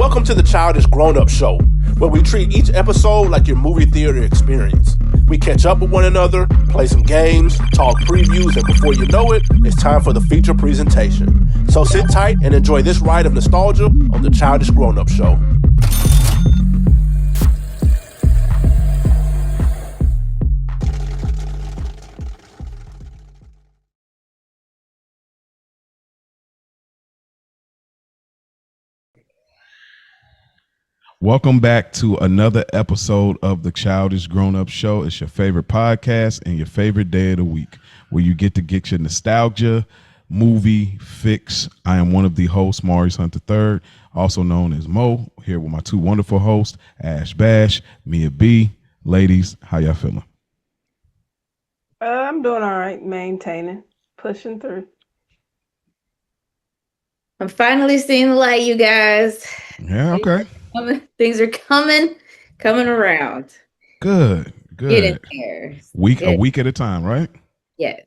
Welcome to the Childish Grown-Up Show, where we treat each episode like your movie theater experience. We catch up with one another, play some games, talk previews, and before you know it, it's time for the feature presentation. So sit tight and enjoy this ride of nostalgia on the Childish Grown-Up Show. Welcome back to another episode of the Childish Grown-Up Show. It's your favorite podcast and your favorite day of the week, where you get your nostalgia movie fix. I am one of the hosts, Maurice Hunter III, also known as Mo, here with my two wonderful hosts, Ash Bash, Mia B. Ladies, how y'all feeling? I'm doing all right, maintaining, pushing through. I'm finally seeing the light, you guys. Yeah, okay. Things are coming around. Good. Get in there. A week at a time, right? Yes.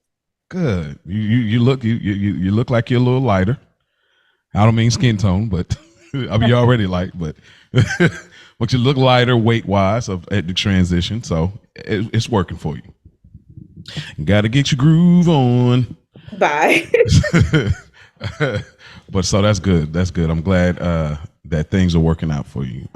Good. You look like you're a little lighter. I don't mean skin tone, but I mean you're already light, but but you look lighter weight wise at the transition, so it's working for you. You got to get your groove on. Bye. But so that's good. That's good. I'm glad that things are working out for you.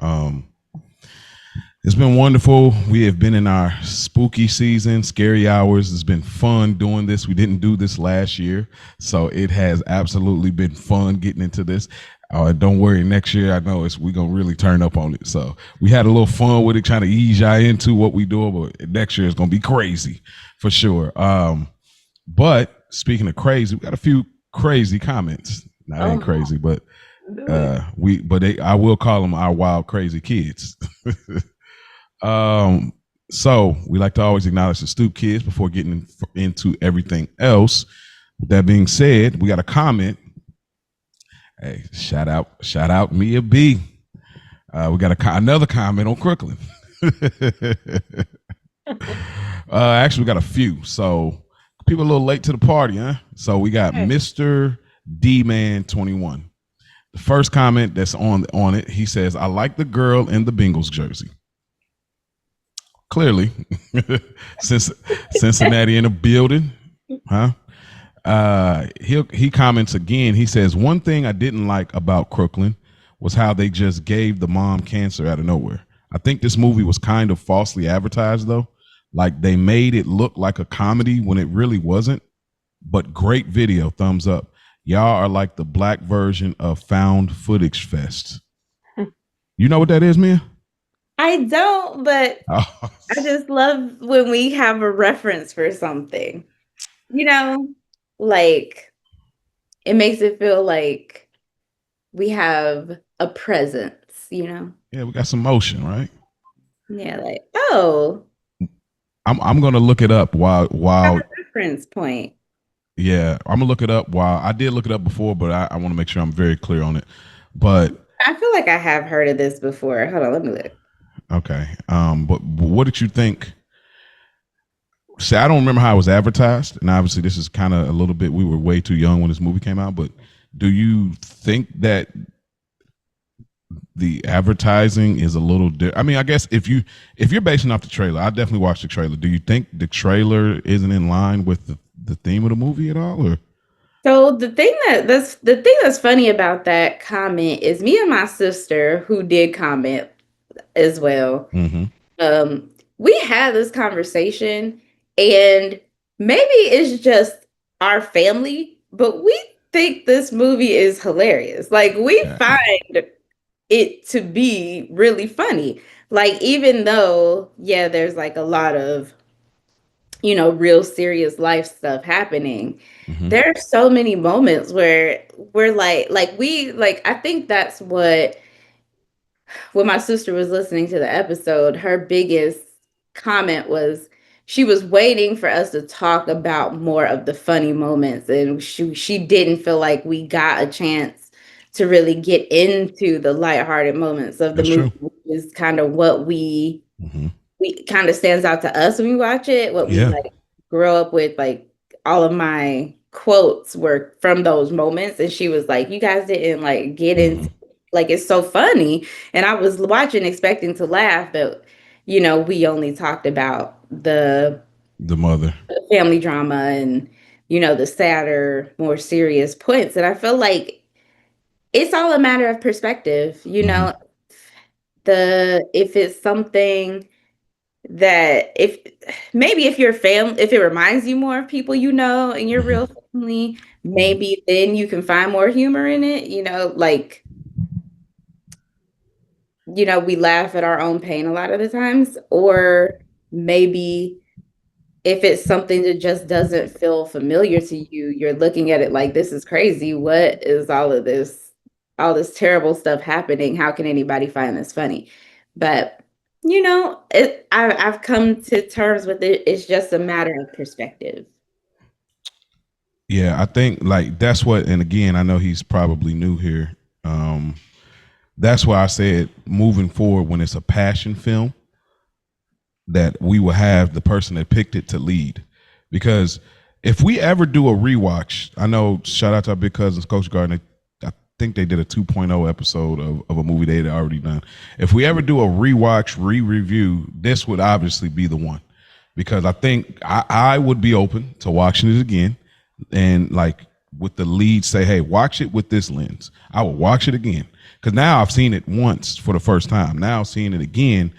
It's been wonderful. We have been in our spooky season, scary hours. It's been fun doing this. We didn't do this last year, so it has absolutely been fun getting into this. Don't worry, next year I know we're gonna really turn up on it. So we had a little fun with it, trying to ease y'all into what we do, but next year is gonna be crazy for sure. But speaking of crazy, we got a few crazy comments. Not ain't crazy, but I will call them our wild crazy kids. So we like to always acknowledge the Stoop kids before getting into everything else. With that being said, we got a comment. Hey, shout out Mia B. We got another comment on Crooklyn. Actually, we got a few. So people a little late to the party, huh? So we got Mr. D-Man 21. The first comment that's on it, he says, "I like the girl in the Bengals jersey." Clearly, since Cincinnati in the building, huh? He comments again. He says, "One thing I didn't like about Crooklyn was how they just gave the mom cancer out of nowhere. I think this movie was kind of falsely advertised, though. Like they made it look like a comedy when it really wasn't. But great video, thumbs up. Y'all are like the black version of Found Footage Fest." You know what that is, Mia? I don't, but I just love when we have a reference for something. You know, like it makes it feel like we have a presence, you know? Yeah, we got some motion, right? Yeah, like, oh. I'm gonna look it up while reference point. Yeah, I'm gonna look it up while I did look it up before, but I want to make sure I'm very clear on it. But I feel like I have heard of this before. Hold on, let me look. Okay. But what did you think? See, I don't remember how it was advertised, and obviously this is kind of a little bit. We were way too young when this movie came out, but do you think that the advertising is a little I mean, I guess if you're basing off the trailer, I definitely watched the trailer. Do you think the trailer isn't in line with the theme of the movie at all, or? So the thing that's funny about that comment is me and my sister, who did comment as well. Mm-hmm. We had this conversation, and maybe it's just our family, but we think this movie is hilarious. Like we find it to be really funny. Like even though, there's like a lot of, real serious life stuff happening. Mm-hmm. There are so many moments where we're like I think that's what when my sister was listening to the episode, her biggest comment was she was waiting for us to talk about more of the funny moments, and she didn't feel like we got a chance to really get into the lighthearted moments of the movie, which is kind of what we kind of stands out to us when we watch it. What we like grow up with, like all of my quotes were from those moments, and she was like, "You guys didn't like get into like it's so funny. And I was watching expecting to laugh, but we only talked about the mother. family drama and the sadder, more serious points. And I feel like it's all a matter of perspective. If it's something that if your family, if it reminds you more of people and your real family, maybe then you can find more humor in it. We laugh at our own pain a lot of the times, or maybe if it's something that just doesn't feel familiar to you, you're looking at it like, this is crazy. What is all this terrible stuff happening? How can anybody find this funny? But I've come to terms with it. It's just a matter of perspective. Yeah, I think like that's what, and again, I know he's probably new here. That's why I said moving forward, when it's a passion film, that we will have the person that picked it to lead. Because if we ever do a rewatch, I know, shout out to our big cousins, Coach Gardner, I think they did a 2.0 episode of a movie they had already done. If we ever do a rewatch, re-review, this would obviously be the one. Because I think I would be open to watching it again, and like with the lead say, hey, watch it with this lens. I will watch it again. Because now I've seen it once for the first time. Now seeing it again,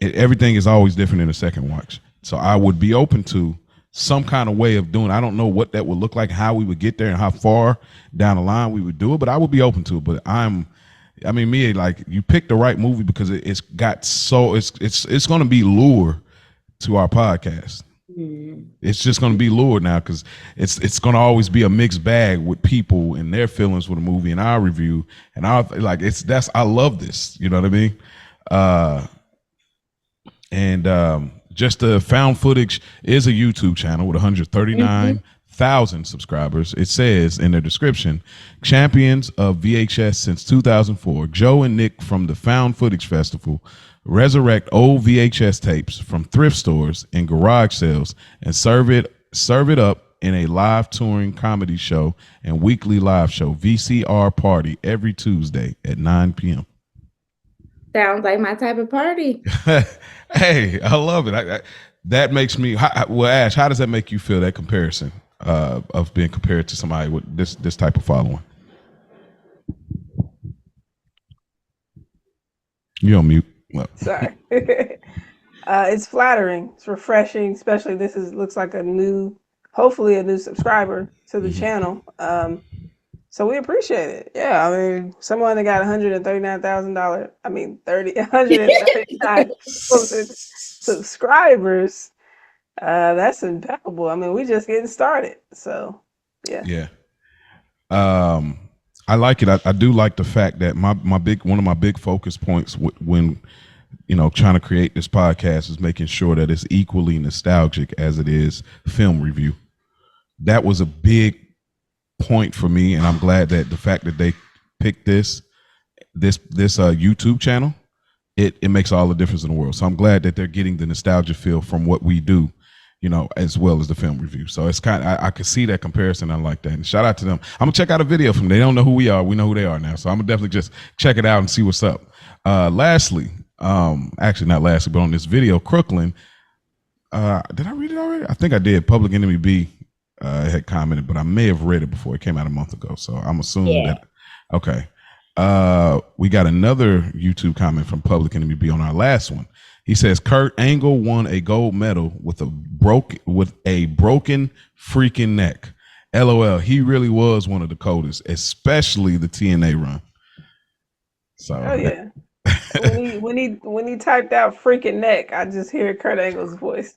everything is always different in a second watch. So I would be open to some kind of way of doing it. I don't know what that would look like, how we would get there, and how far down the line we would do it, but I would be open to it. But like, you picked the right movie because it's going to be lure to our podcast. It's just going to be lured now, because it's going to always be a mixed bag with people and their feelings with a movie and our review. And I love this. You know what I mean? Just the Found Footage is a YouTube channel with 139,000 subscribers. It says in their description, champions of VHS since 2004, Joe and Nick from the Found Footage Festival resurrect old VHS tapes from thrift stores and garage sales and serve it up in a live touring comedy show and weekly live show, VCR Party, every Tuesday at 9 p.m. Sounds like my type of party. Hey, I love it. That makes me. Well, Ash, how does that make you feel? That comparison of being compared to somebody with this type of following. You're on mute. Well. Sorry. It's flattering. It's refreshing. Especially looks like hopefully a new subscriber to the channel. So we appreciate it. Yeah, I mean, someone that got $139,000. I mean, 139 subscribers. That's impeccable. I mean, we just getting started. So, yeah. Yeah. I like it. I do like the fact that one of my big focus points when trying to create this podcast is making sure that it's equally nostalgic as it is film review. That was a big point for me, and I'm glad that the fact that they picked this YouTube channel, it makes all the difference in the world. So I'm glad that they're getting the nostalgia feel from what we do, as well as the film review. So it's kind of, I can see that comparison. I like that. And shout out to them. I'm gonna check out a video from them. They don't know who we are. We know who they are now. So I'm gonna definitely just check it out and see what's up. Lastly, actually not lastly, but on this video, Crooklyn, did I read it already? I think I did. Public Enemy B had commented, but I may have read it before. It came out a month ago. So I'm assuming that, okay. We got another YouTube comment from Public Enemy B on our last one. He says Kurt Angle won a gold medal with a broken freaking neck. LOL. He really was one of the coldest, especially the TNA run. So yeah. when he typed out freaking neck, I just hear Kurt Angle's voice.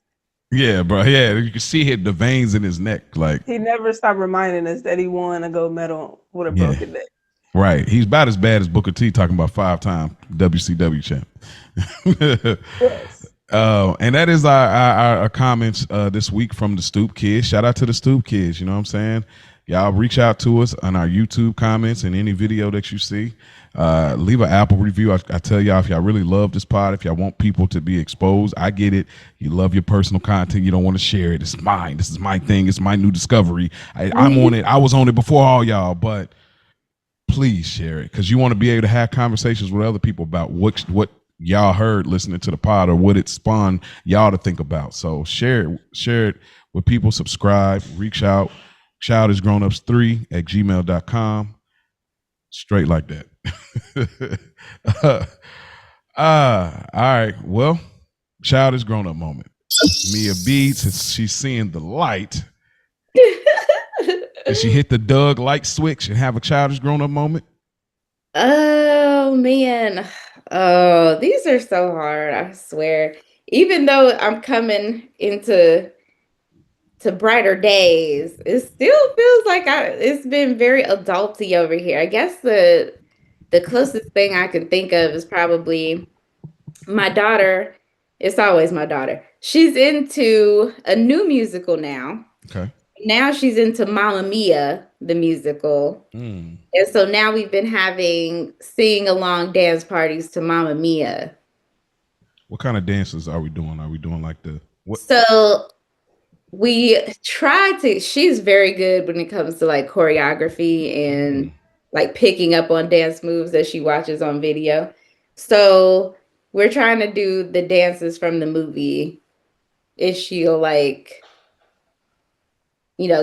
Yeah, bro. Yeah, you can see the veins in his neck. Like, he never stopped reminding us that he won a gold medal with a broken neck. Right. He's about as bad as Booker T, talking about 5-time WCW champ. Yes. And that is our comments this week from the Stoop Kids. Shout out to the Stoop Kids. You know what I'm saying? Y'all reach out to us on our YouTube comments and any video that you see. Leave an Apple review. I tell y'all, if y'all really love this pod, if y'all want people to be exposed, I get it. You love your personal content. You don't want to share it. It's mine. This is my thing. It's my new discovery. I'm on it. I was on it before all y'all, but please share it, because you want to be able to have conversations with other people about what y'all heard listening to the pod, or what it spawned y'all to think about. So share it with people. Subscribe, reach out. childishgrownups3@gmail.com. Straight like that. All right. Well, childish grown up moment. Mia beats. She's seeing the light. Did she hit the Doug light switch and have a childish grown up moment? Oh man. Oh, these are so hard, I swear. Even though I'm coming into brighter days, it still feels like it's been very adulty over here. I guess the closest thing I can think of is probably my daughter. It's always my daughter. She's into a new musical now. Okay. Now she's into Mamma Mia, the musical. And so now we've been having sing-along dance parties to Mamma Mia. What kind of dances are we doing? Are we doing like what? So we try to, she's very good when it comes to like choreography and like picking up on dance moves that she watches on video. So we're trying to do the dances from the movie. If she'll like,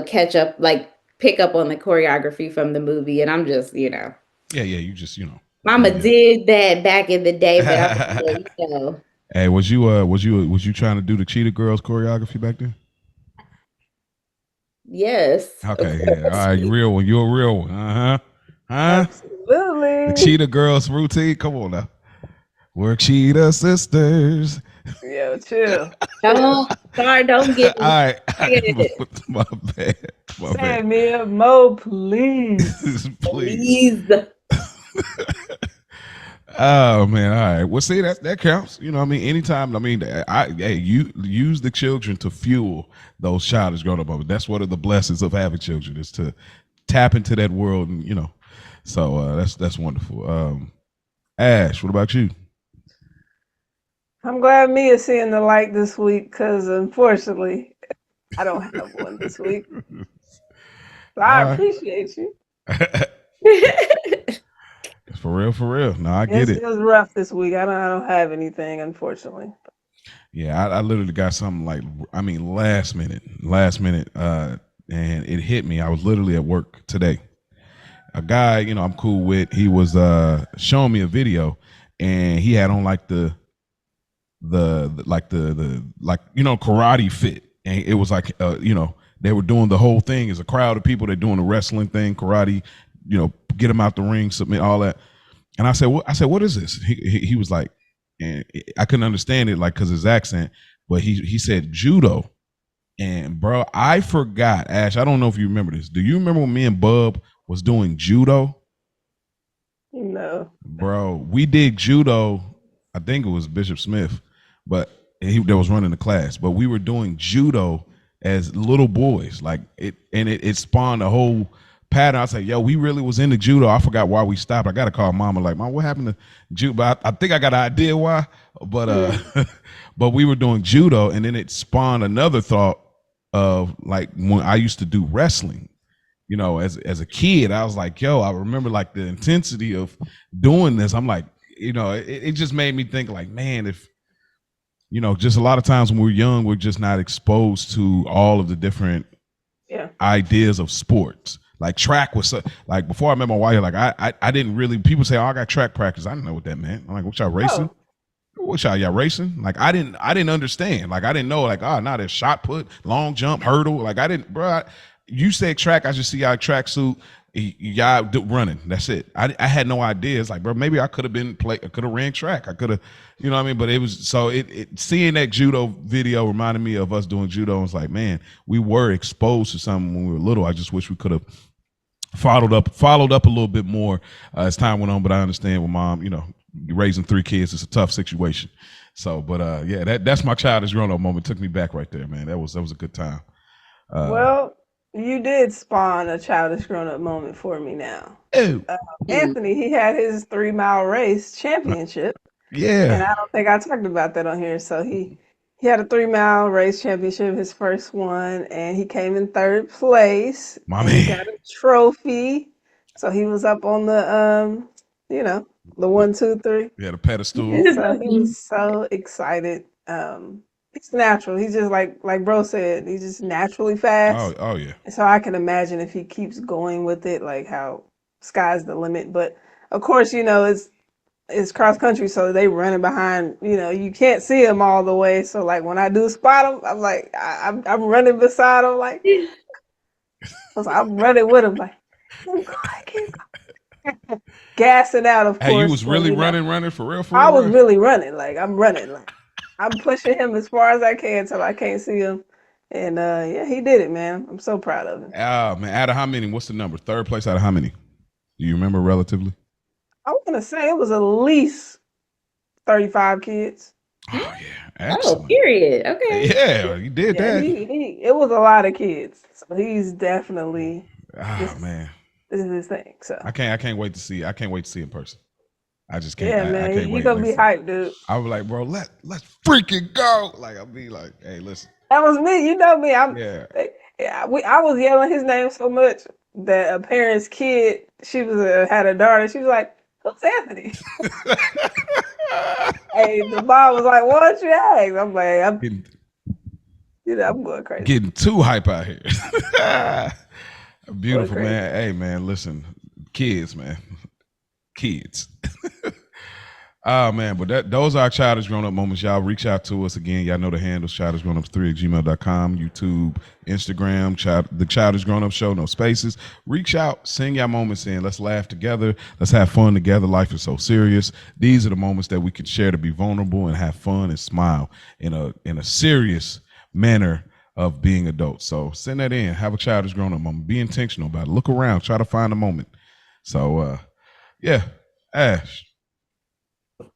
catch up, like pick up on the choreography from the movie. And I'm just, Yeah, you just, Mama did that back in the day, but Hey, was you trying to do the Cheetah Girls choreography back then? Yes. Okay, yeah. All right, you're a real one. Huh? Absolutely. The Cheetah Girls routine. Come on now. We're Cheetah sisters. Yo, chill. Don't get me. All right. My bad. Say Mia, Mo, please. Please. Oh man, all right. Well, see, that counts. Anytime. You use the children to fuel those childish grown up moments. That's one of the blessings of having children, is to tap into that world, and So that's wonderful. Ash, what about you? I'm glad Mia's seeing the light this week, because unfortunately, I don't have one this week. So I appreciate you. For real. No, I get it. It was rough this week. I don't have anything, unfortunately. Yeah, I literally got something last minute, and it hit me. I was literally at work today. A guy, I'm cool with, he was showing me a video, and he had on karate fit, and it was like they were doing the whole thing as a crowd of people. They're doing the wrestling thing, karate, get them out the ring, submit, all that. And I said, what is this? He was like, and I couldn't understand it, like, because his accent, but he said judo. And bro, I forgot, Ash, I don't know if you remember this. Do you remember when me and Bub was doing judo? No. Bro, we did judo. I think it was Bishop Smith, but that was running the class. But we were doing judo as little boys, like it spawned a whole pattern. I was like, yo, we really was into judo. I forgot why we stopped. I got to call Mama, like, Mom, what happened to judo? But I think I got an idea why. But but we were doing judo, and then it spawned another thought of like when I used to do wrestling. As a kid, I was like, yo, I remember like the intensity of doing this. I'm like, it just made me think like, man, if just a lot of times when we're young, we're just not exposed to all of the different ideas of sports. Like track was like, before I met my wife, like I didn't really, people say, oh, I got track practice. I didn't know what that meant. I'm like, what y'all racing? What y'all racing? Like I didn't understand. Like I didn't know, like, there's shot put, long jump, hurdle. Like I didn't, bro. You said track, I just see y'all tracksuit, y'all running. That's it. I had no idea. It's like, bro, maybe I could have ran track. I could have, you know what I mean? But it was, so seeing that judo video reminded me of us doing judo. And it's like, man, we were exposed to something when we were little. I just wish we could have followed up a little bit more as time went on. But I understand with Mom, raising 3 kids is a tough situation. So, but that's my childish grown up moment. Took me back right there, man. That was a good time. Well, you did spawn a childish grown up moment for me now. Anthony, he had his 3-mile race championship. Yeah. And I don't think I talked about that on here. So he had a 3-mile race championship, his first one, and he came in 3rd place. My man. He got a trophy. So he was up on the the 1, 2, 3. He had a pedestal. So he was so excited. He's natural. He's just like bro said, he's just naturally fast. Oh yeah. And so I can imagine if he keeps going with it, like how sky's the limit. But of course, it's cross country, so they running behind. You can't see him all the way. So like when I do spot him, I'm like I'm running beside him, like I'm running with him, like keep going. Gassing out, of course. Hey, you was really running for real? I was really running, like I'm running, like I'm pushing him as far as I can till I can't see him. And yeah, he did it, man. I'm so proud of him. Oh man, out of how many? What's the number? Third place out of how many? Do you remember relatively? I want to say it was at least 35 kids. Oh yeah, excellent. Oh, period. Okay. Yeah, you did that. It was a lot of kids, so he's definitely. Man, this is his thing. So I can't wait to see. I can't wait to see in person. I just can't. Yeah, man, I can't you're wait. gonna be hyped, dude. I was like, bro, let's freaking go. Like I'll be like, hey, listen. That was me. You know me. I was yelling his name so much that a parent's kid, she had a daughter. She was like, "Who's Anthony?" Hey, the mom was like, "Why don't you ask?" I'm like, I'm going crazy. Getting too hype out here. Beautiful, man. Hey, man, listen, kids, man, kids. Oh man, but those are our childish grown up moments. Y'all reach out to us again. Y'all know the handles: childishgrownups3@gmail.com, YouTube, Instagram, the Childish Grown Up Show, no spaces. Reach out, sing y'all moments in. Let's laugh together. Let's have fun together. Life is so serious. These are the moments that we can share to be vulnerable and have fun and smile in a serious manner of being adults. So send that in. Have a childish grown up moment. Be intentional about it. Look around. Try to find a moment. So yeah, Ash.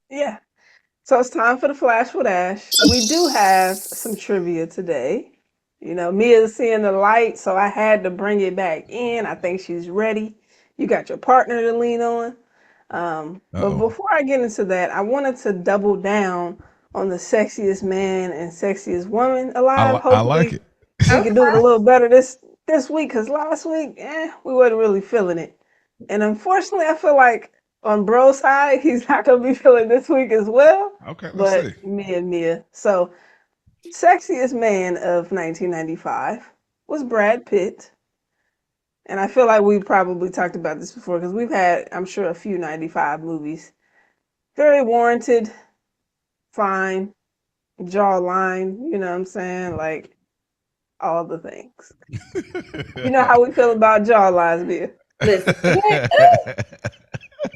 Yeah. So it's time for the Flash with Ash. We do have some trivia today. Mia's seeing the light, so I had to bring it back in. I think she's ready. You got your partner to lean on. But before I get into that, I wanted to double down on the sexiest man and sexiest woman alive. Hopefully, I like it. We can do it a little better this week, because last week, we wasn't really feeling it. And unfortunately, I feel like on bro's side, he's not going to be feeling this week as well. Okay, let's see. Me and Mia. So, sexiest man of 1995 was Brad Pitt. And I feel like we've probably talked about this before, because we've had, I'm sure, a few 95 movies. Very warranted, fine, jawline, you know what I'm saying? Like, all the things. You know how we feel about jawlines, Mia.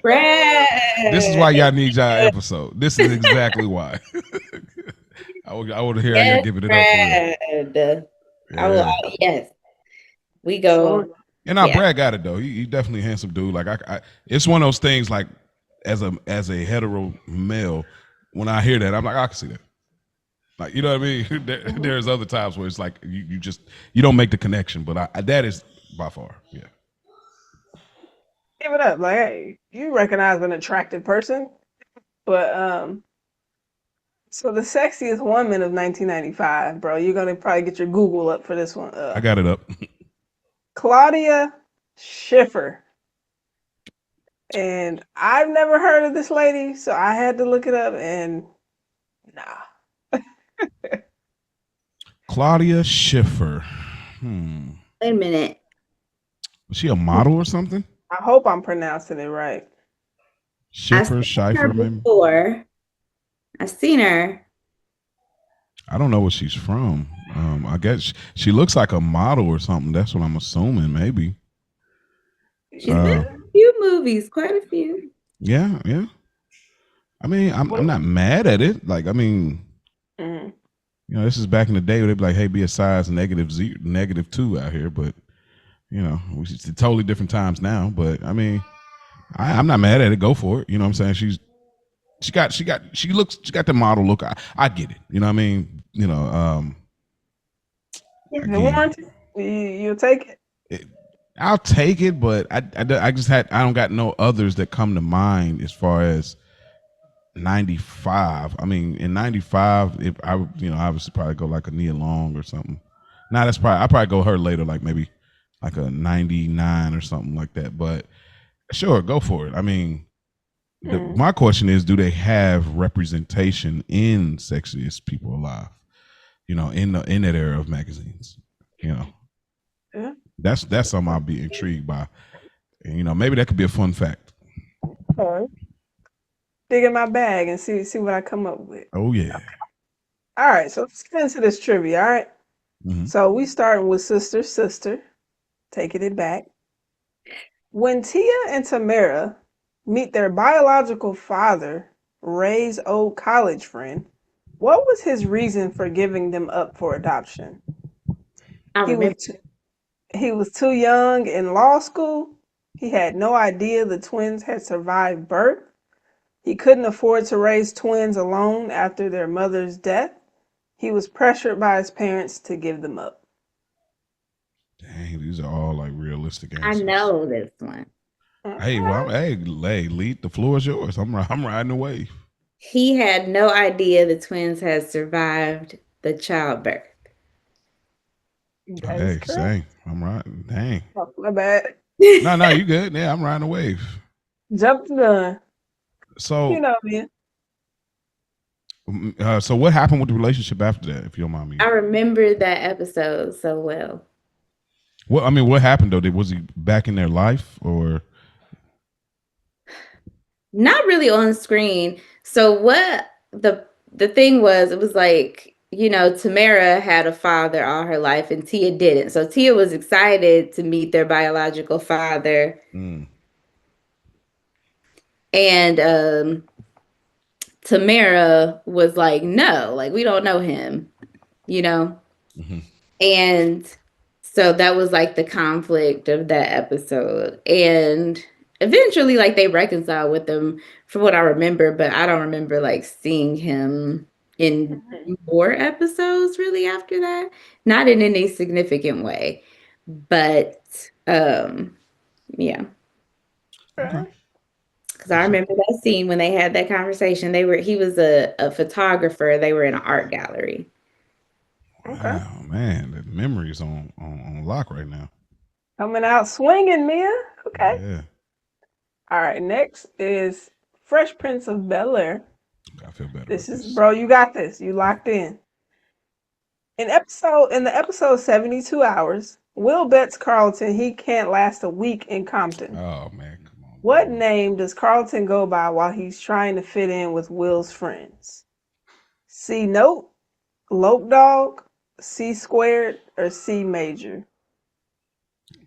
Brad. This is why y'all need y'all episode. This is exactly why. I want to hear how y'all giving it up for real. Yes. We go. And now Brad got it though. He definitely a handsome dude. Like I it's one of those things, like as a hetero male, when I hear that, I'm like, I can see that. Like, you know what I mean? There's other times where it's like you don't make the connection, but that is by far, yeah. Give it up. Like, hey, you recognize an attractive person. But so the sexiest woman of 1995, bro, you're gonna probably get your Google up for this one. I got it up. Claudia Schiffer. And I've never heard of this lady, so I had to look it up, and nah. Claudia Schiffer. Wait a minute. Was she a model or something? I hope I'm pronouncing it right. Schiffer, maybe? Before. I've seen her. I don't know where she's from. I guess she looks like a model or something. That's what I'm assuming, maybe. She's been in a few movies, quite a few. Yeah. I mean, I'm not mad at it. Like, I mean, this is back in the day where they'd be like, hey, be a size -2 out here, but it's totally different times now. But I mean, I'm not mad at it. Go for it. You know what I'm saying? She got the model look. I get it. You know what I mean? You'll take it. I'll take it, but I don't got no others that come to mind as far as 95. I mean, in 95, if I obviously probably go like a Nia Long or something. I'll probably go her later, like maybe like a 99 or something like that. But Sure, go for it. I mean, Mm. my question is, do they have representation in Sexiest People Alive? You know, in that era of magazines. You know, Yeah. that's something I'll be intrigued by. And, you know, maybe that could be a fun fact. All right. Dig in my bag and see what I come up with. Oh yeah. All right, so let's get into this trivia. All right. Mm-hmm. So we starting with sister, taking it back. When Tia and Tamara meet their biological father, Ray's old college friend, what was his reason for giving them up for adoption? I He was remember. too, he was too young in law school. He had no idea the twins had survived birth. He couldn't afford to raise twins alone after their mother's death. He was pressured by his parents to give them up. Dang, these are all like realistic I answers. know this one. Hey, well, Okay. hey, lead. The floor is yours. I'm riding the wave. He had no idea the twins had survived the childbirth. That is Hey, correct. same. I'm riding. Dang. Oh, my bad. No, you good. Yeah, I'm riding the wave. Jump the gun. You So, know me. so what happened with the relationship after that? If you don't mind me. I remember that episode so well. Well, I mean, what happened though? Was he back in their life or? Not really on screen. So what the thing was, it was like, you know, Tamara had a father all her life and Tia didn't. So Tia was excited to meet their biological father. Mm. And Tamara was like, no, like we don't know him, you know? Mm-hmm. And so that was like the conflict of that episode. And eventually, like they reconciled with them from what I remember, but I don't remember like seeing him in more episodes really after that. Not in any significant way. But yeah. Okay. Okay. Because I remember that scene when they had that conversation. He was a photographer, they were in an art gallery. Okay. Wow, man, the memories on lock right now. Coming out swinging, Mia. Okay. Yeah, All right. Next is Fresh Prince of Bel-Air. I feel better This about is, this. bro, you got this. You locked in. In the episode 72 Hours, Will bets Carlton he can't last a week in Compton. Oh man, come on, What bro. name does Carlton go by while he's trying to fit in with Will's friends? C Note, Lope Dog, C Squared, or C Major?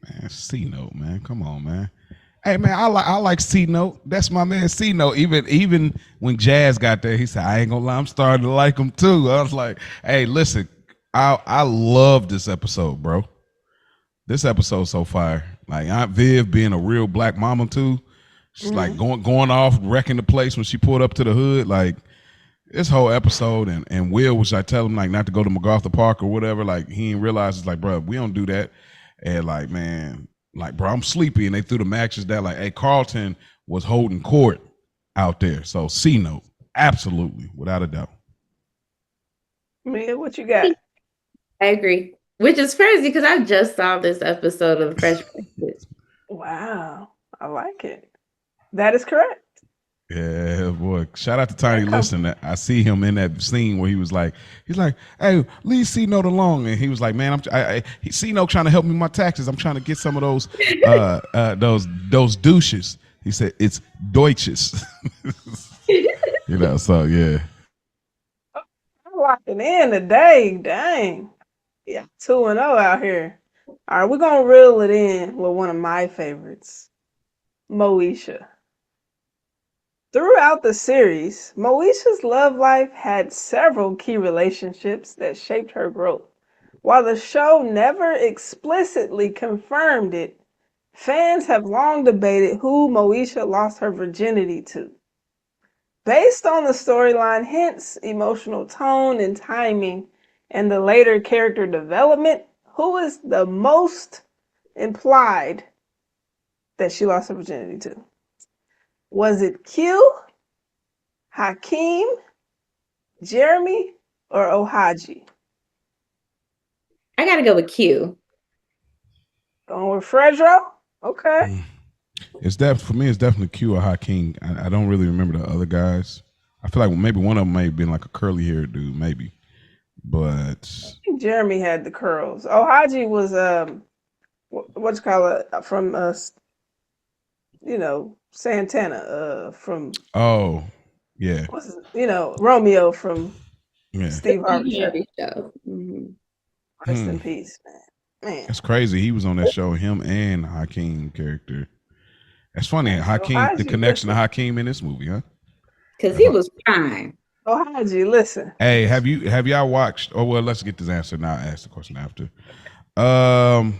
Man, C note, man. Come on, man. Hey man, I like C note. That's my man C note. Even when Jazz got there, he said, I ain't gonna lie, I'm starting to like him too. I was like, hey, listen, I love this episode, bro. This episode so fire. Like Aunt Viv being a real black mama too. She's like going off, wrecking the place when she pulled up to the hood. Like this whole episode and Will, which I tell him like not to go to MacArthur Park or whatever. Like he ain't realize it's like, bro, we don't do that. And like, man, like, bro, I'm sleepy. And they threw the matches down. Like, hey, Carlton was holding court out there. So C note, absolutely, without a doubt. Mia, what you got? I agree. Which is crazy because I just saw this episode of Fresh Prince. Wow, I like it. That is correct. Yeah, boy. Shout out to Tiny Come- Listen. I see him in that scene where he's like, hey, leave C Note alone. And he was like, man, C Note trying to help me with my taxes. I'm trying to get some of those douches. He said it's Deutsches. You know, so yeah. I'm locking in today. Dang. Yeah, 2-0 out here. All right, we're going to reel it in with one of my favorites, Moesha. Throughout the series, Moesha's love life had several key relationships that shaped her growth. While the show never explicitly confirmed it, fans have long debated who Moesha lost her virginity to. Based on the storyline hints, emotional tone, and timing, and the later character development, who is the most implied that she lost her virginity to? Was it Q, Hakeem, Jeremy, or Ohaji? I gotta go with Q. Going with Fredro? Okay. It's for me. It's definitely Q or Hakeem. I don't really remember the other guys. I feel like maybe one of them may have been like a curly haired dude, maybe. But I think Jeremy had the curls. Oh, Haji was what you call it from Santana from oh yeah, Romeo from yeah. Steve Harvey Show. Harvey Show. Mhm. Rest Hmm. in peace, man. That's crazy. He was on that show. Him and Hakeem character. That's funny. Hakeem, the Haji, connection to listen. Hakeem in this movie, huh? Because he was fine. Oh, Haji, listen. Hey, have y'all watched? Oh well, let's get this answer now. I'll ask the question after. Um,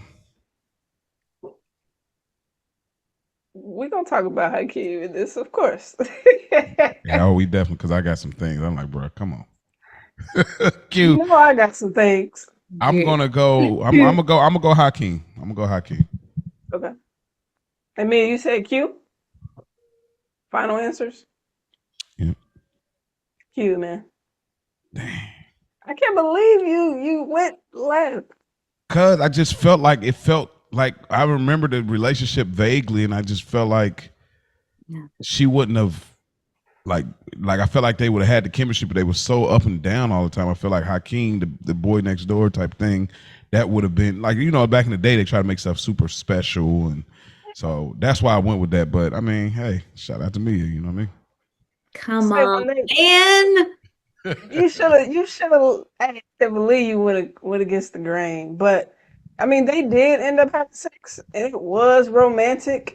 We're gonna talk about Hakeem in this, of course. yeah, we definitely because I got some things. I'm like, bro, come on. You Q. know I got some things. I'm gonna go. I'm gonna go. I'm gonna go Hakeem. I'm gonna go Hakeem. Okay. And me, you said Q? Final answers? Yeah. Q, man. Dang. I can't believe you went left. Cause I just felt like I remember the relationship vaguely, and I just felt like she wouldn't have like I felt like they would have had the chemistry, but they were so up and down all the time. I feel like Hakeem, the boy next door type thing, that would have been like back in the day they try to make stuff super special, and so that's why I went with that. But I mean, hey, shout out to Mia, you know what I mean? Come on, man. You should have. I can't believe you went against the grain, but I mean they did end up having sex, and it was romantic.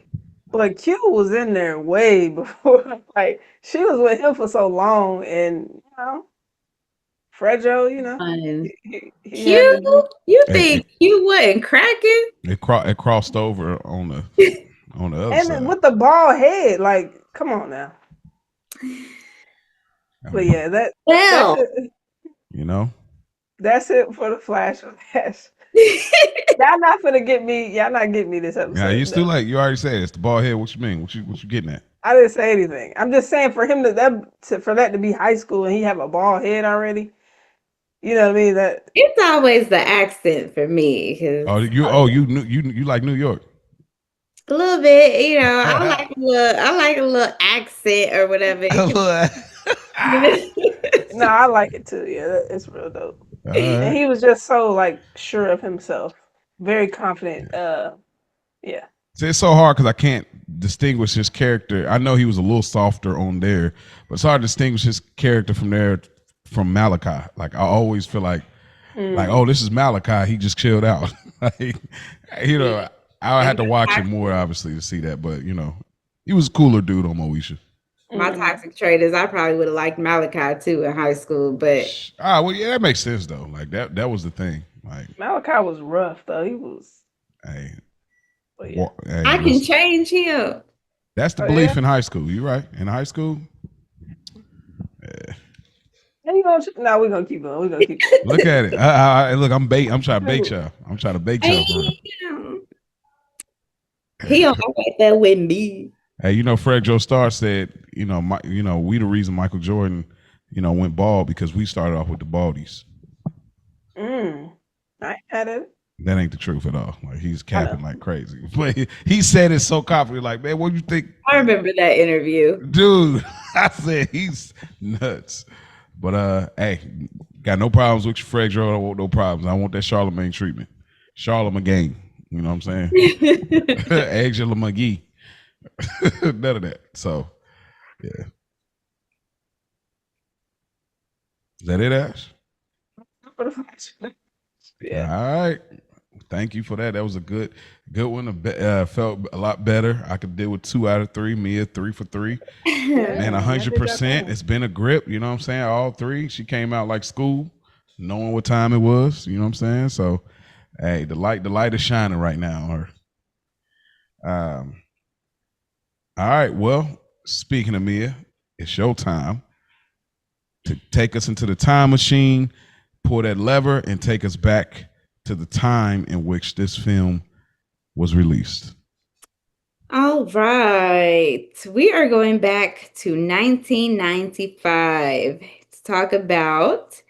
But Q was in there way before. Like she was with him for so long, and Fredro, he had to do. You think you wasn't cracking? It crossed over on the other And side. with the bald head, like, come on now. But yeah, that's it. That's it for the flash. Y'all not gonna get me. Y'all not getting me this episode. Yeah, you still like you already said it's the bald head. What you mean? What you getting at? I didn't say anything. I'm just saying for him for that to be high school and he have a bald head already. You know what I mean? That it's always the accent for me. You like New York? A little bit, I like a little accent or whatever. No, I like it too. Yeah, it's real dope. Right. And he was just so like sure of himself, very confident. Yeah. See, it's so hard because I can't distinguish his character. I know he was a little softer on there, but it's hard to distinguish his character from Malachi. Like I always feel like, oh, this is Malachi. He just chilled out. I had to watch it more obviously to see that, but he was a cooler dude on Moesha. My toxic trait is I probably would have liked Malachi too in high school, but well, yeah, that makes sense though. Like that was the thing. Like Malachi was rough though. He was. Hey, I can change him. That's the belief in high school. You're right. In high school. Yeah. No, we're gonna keep going. We're gonna keep going. Look at it. Look, I'm trying to bake y'all. I'm trying to bake y'all. He don't act like that with me. Hey, Fred Joe Starr said, we the reason Michael Jordan, went bald because we started off with the baldies. I had it. That ain't the truth at all. Like he's capping like crazy. But he said it so confidently, like, man, what do you think? I remember that interview. Dude, I said he's nuts. But hey, got no problems with your Fred Joe. I don't want no problems. I want that Charlemagne treatment. Charlemagne. You know what I'm saying? Angela McGee. None of that. So, yeah. Is that it, Ash? Yeah. All right. Thank you for that. That was a good one. Felt a lot better. I could deal with 2 out of 3. Mia 3 for 3. Man, 100%. It's been a grip. You know what I'm saying? All 3. She came out like school, knowing what time it was. You know what I'm saying? So, hey, the light is shining right now on her. All right. Well, speaking of Mia, it's your time to take us into the time machine, pull that lever, and take us back to the time in which this film was released. All right. We are going back to 1995 to talk about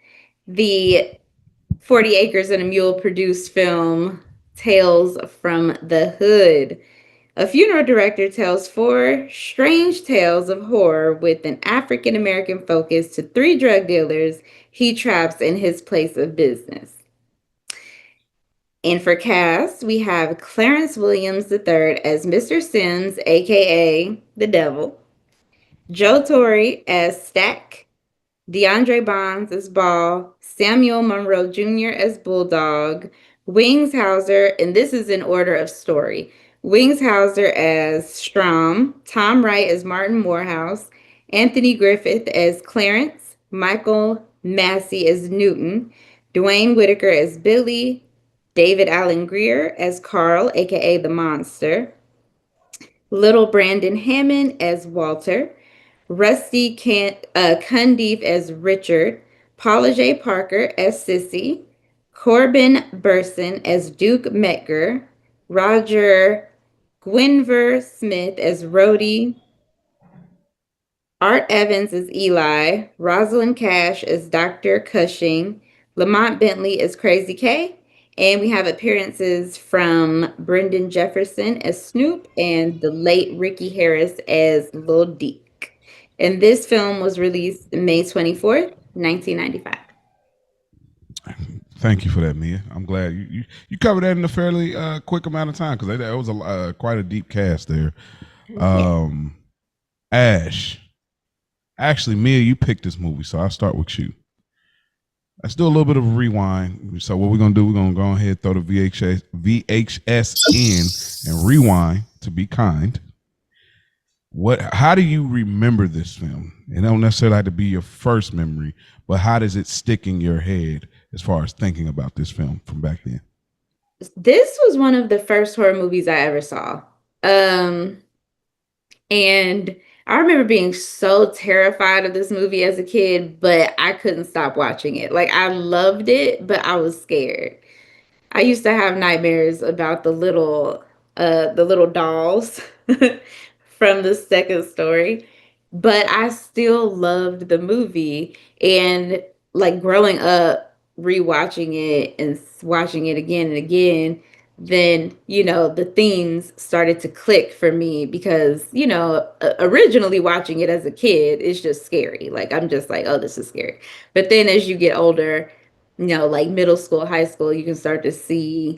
the 40 Acres and a Mule produced film, Tales from the Hood. A funeral director tells 4 strange tales of horror with an African American focus to 3 drug dealers he traps in his place of business. And for cast, we have Clarence Williams III as Mr. Sims, aka the Devil, Joe Torre as Stack, DeAndre Bonds as Ball, Samuel Monroe Jr. as Bulldog, Wings Hauser, and this is in order of story. Wings Hauser as Strom, Tom Wright as Martin Morehouse, Anthony Griffith as Clarence, Michael Massey as Newton, Dwayne Whitaker as Billy, David Allen Greer as Carl, aka the Monster, Little Brandon Hammond as Walter, Rusty Cundiff as Richard, Paula J. Parker as Sissy, Corbin Burson as Duke Metger, Roger Gwynver Smith as Rhodey, Art Evans as Eli, Rosalind Cash as Dr. Cushing, Lamont Bentley as Crazy K, and we have appearances from Brendan Jefferson as Snoop and the late Ricky Harris as Lil Deke. And this film was released May 24th, 1995. Thank you for that, Mia. I'm glad you covered that in a fairly quick amount of time, because that was quite a deep cast there. Ash. Actually, Mia, you picked this movie, so I'll start with you. Let's do a little bit of a rewind. So what we're going to do, we're going to go ahead, throw the VHS in and rewind, to be kind. How do you remember this film? It don't necessarily have to be your first memory, but how does it stick in your head as far as thinking about this film from back then? This was one of the first horror movies I ever saw. And I remember being so terrified of this movie as a kid, but I couldn't stop watching it. Like, I loved it, but I was scared. I used to have nightmares about the little dolls from the second story, but I still loved the movie. And like growing up, rewatching it and watching it again and again, then, the themes started to click for me because, originally watching it as a kid, it's just scary. Like, I'm just like, oh, this is scary. But then as you get older, like middle school, high school, you can start to see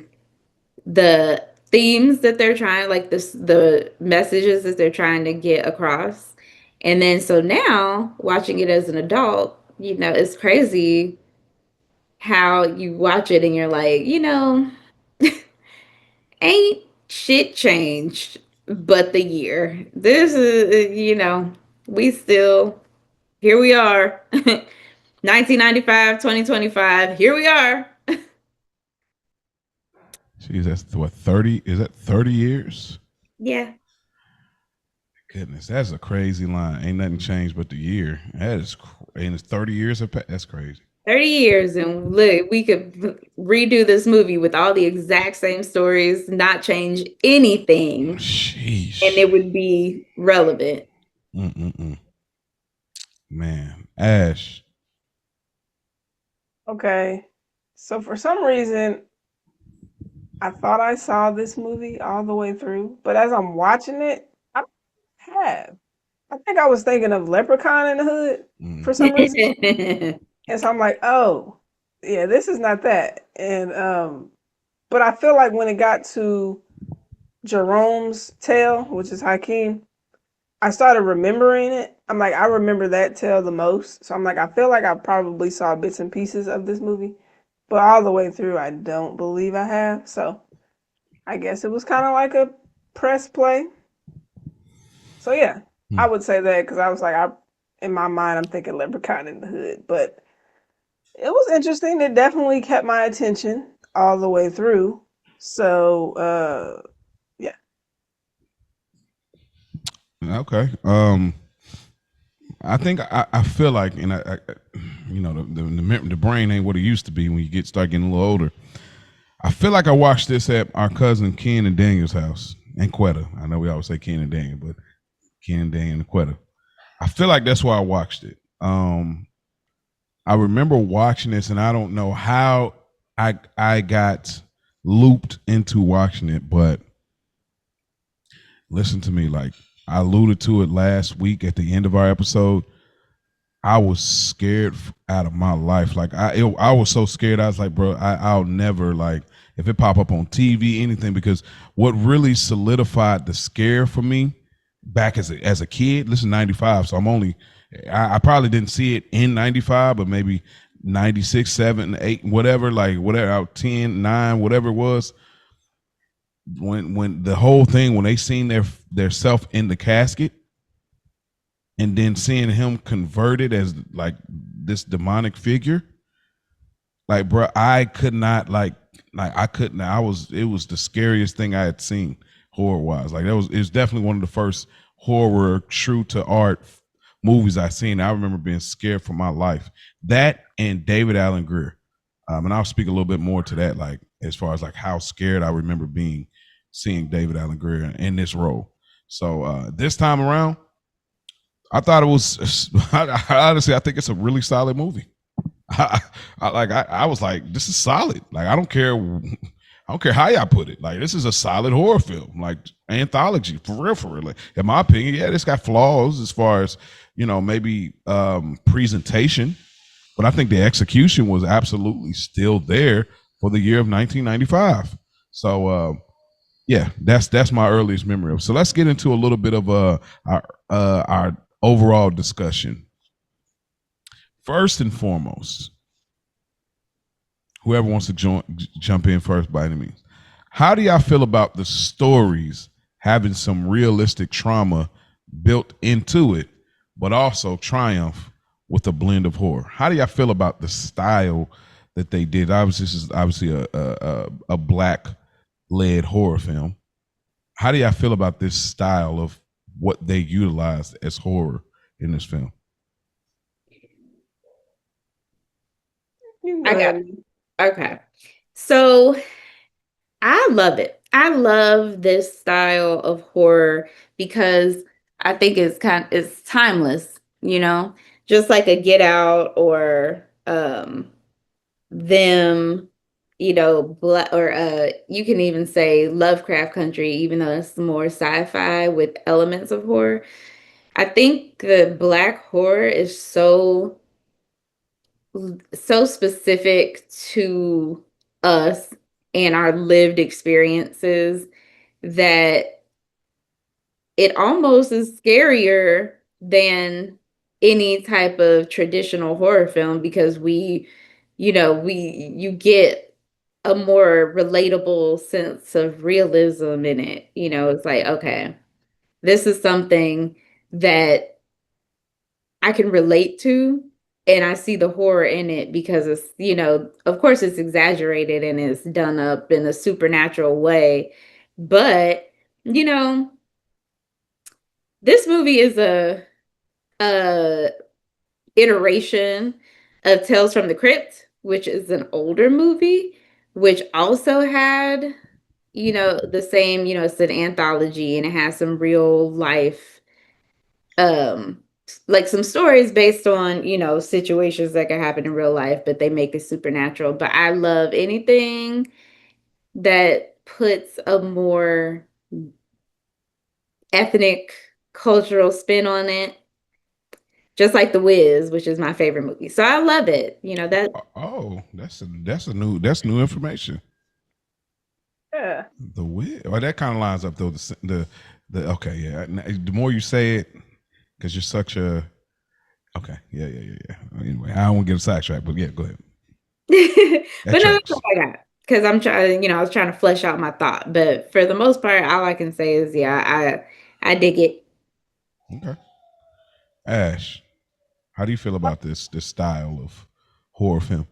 the themes that they're trying, like the messages that they're trying to get across. And then so now watching it as an adult, it's crazy how you watch it and you're like, ain't shit changed but the year. This is, we still, here we are. 1995, 2025, here we are. Jeez, that's what, 30? Is that 30 years? Yeah. Goodness, that's a crazy line. Ain't nothing changed but the year. That is, and it's 30 years of that's crazy. 30 years, and look, we could redo this movie with all the exact same stories, not change anything. Sheesh. And it would be relevant. Man, Ash. Okay. So for some reason, I thought I saw this movie all the way through, but as I'm watching it, I don't have. I think I was thinking of Leprechaun in the Hood for some reason. And so I'm like, oh, yeah, this is not that. And but I feel like when it got to Jerome's tale, which is Hakeem, I started remembering it. I'm like, I remember that tale the most. So I'm like, I feel like I probably saw bits and pieces of this movie, but all the way through, I don't believe I have. So I guess it was kind of like a press play. So yeah, I would say that because I was like, in my mind, I'm thinking Leprechaun in the Hood, but it was interesting. It definitely kept my attention all the way through. So, yeah. Okay. I think I feel like, and I the brain ain't what it used to be when you start getting a little older. I feel like I watched this at our cousin Ken and Daniel's house in Quetta. I know we always say Ken and Daniel, but Ken and Daniel in Quetta. I feel like that's why I watched it. I remember watching this, and I don't know how I got looped into watching it, but listen to me. Like I alluded to it last week at the end of our episode. I was scared out of my life. Like I was so scared. I was like, bro, I'll never like if it pop up on TV, anything. Because what really solidified the scare for me back as a kid. Listen, 95. So I'm only. I probably didn't see it in 95, but maybe 96, 7, 8, whatever. Like whatever, out 10, 9, whatever it was. When the whole thing, when they seen their self in the casket and then seeing him converted as like this demonic figure, like bro, I could not like I couldn't. It was the scariest thing I had seen horror wise. Like it was definitely one of the first horror true to art movies I seen. I remember being scared for my life. That and David Allen Greer, and I'll speak a little bit more to that, like as far as like how scared I remember being seeing David Allen Greer in this role. So this time around, I thought it was honestly, I think it's a really solid movie. I was like, this is solid. Like I don't care how y'all put it. Like this is a solid horror film, like anthology for real, for real. Like, in my opinion, yeah, it's got flaws as far as maybe presentation, but I think the execution was absolutely still there for the year of 1995. So yeah, that's my earliest memory of. So let's get into a little bit of our overall discussion. First and foremost, whoever wants to jump in first by any means. How do y'all feel about the stories having some realistic trauma built into it, but also triumph with a blend of horror? How do y'all feel about the style that they did? Obviously, this is obviously a black-led horror film. How do y'all feel about this style of what they utilized as horror in this film? You I got ready? it. Okay. So I love it. I love this style of horror because I think it's timeless, just like a Get Out or them, or you can even say Lovecraft Country, even though it's more sci-fi with elements of horror. I think the black horror is so specific to us and our lived experiences that it almost is scarier than any type of traditional horror film because you get a more relatable sense of realism in it. It's like, okay, this is something that I can relate to, and I see the horror in it because it's, of course it's exaggerated and it's done up in a supernatural way. But, you know, this movie is a iteration of Tales from the Crypt, which is an older movie, which also had, the same, it's an anthology and it has some real life um like some stories based on situations that can happen in real life, but they make it supernatural. But I love anything that puts a more ethnic cultural spin on it, just like The Wiz, which is my favorite movie. So I love it. That Oh, that's new information. Yeah. The Wiz. Well, that kind of lines up though. The okay, yeah. The more you say it, because you're such a okay, yeah. Anyway, I don't want to get a sidetrack, but yeah, go ahead. but That no, that's tracks. all I got. Because I'm trying, I was trying to flesh out my thought. But for the most part, all I can say is, yeah, I dig it. Okay. Ash, how do you feel about this style of horror film?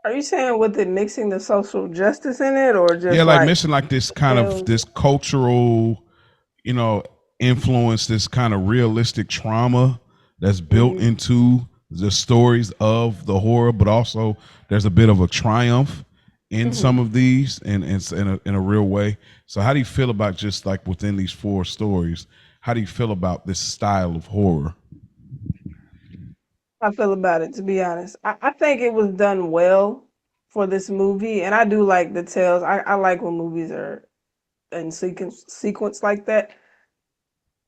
Are you saying with it mixing the social justice in it, or Yeah, just like like missing like this kind of feels? this cultural, you know, influence, this kind of realistic trauma that's built Mhm. into the stories of the horror, but also there's a bit of a triumph in some Mhm. of these in a real way. So how do you feel about just like within these four stories? How do you feel about this style of horror? I feel about it, to be honest. I think it was done well for this movie, and I do like the tales. I like when movies are in sequence like that.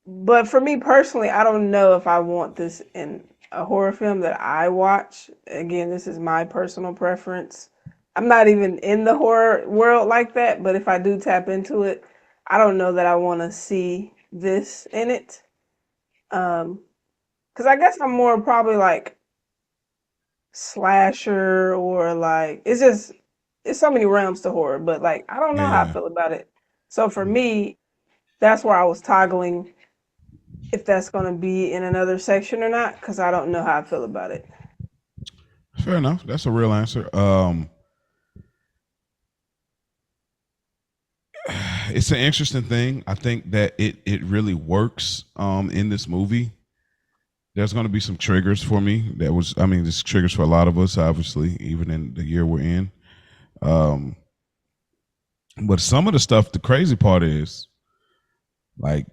But for me personally, I don't know if I want this in a horror film that I watch. Again, this is my personal preference. I'm not even in the horror world like that, but if I do tap into it, I don't know that I want to see this in it. Because I guess I'm more probably like slasher or like it's so many realms to horror, but like I don't know how I Yeah. feel about it. So for me, that's where I was toggling if that's going to be in another section or not, because I don't know how I feel about it. Fair enough. That's a real answer. It's an interesting thing. I think that it really works in this movie. There's going to be some triggers for me. There's triggers for a lot of us, obviously, even in the year we're in. But some of the stuff, the crazy part is, like,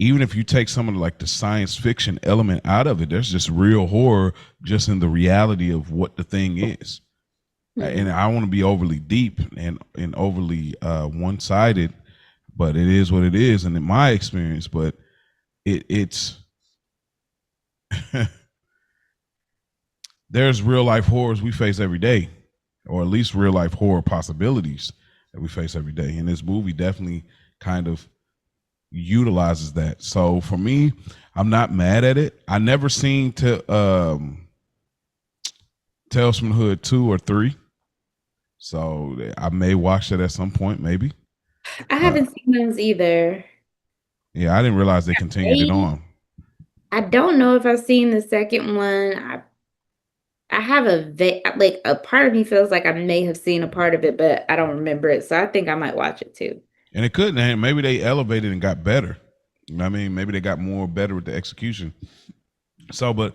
even if you take some of the science fiction element out of it, there's just real horror just in the reality of what the thing is. And I want to be overly deep and overly one sided, but it is what it is. And in my experience, but it's there's real life horrors we face every day, or at least real life horror possibilities that we face every day. And this movie definitely kind of utilizes that. So for me, I'm not mad at it. I never seen Tales from the Hood 2 or 3. So I may watch that at some point, maybe. I haven't seen those either. Yeah, I didn't realize they continued it on. I don't know if I've seen the second one. I have a part of me feels like I may have seen a part of it, but I don't remember it. So I think I might watch it too. And it couldn't. And maybe they elevated and got better. You know what I mean? Maybe they got more better with the execution. So, but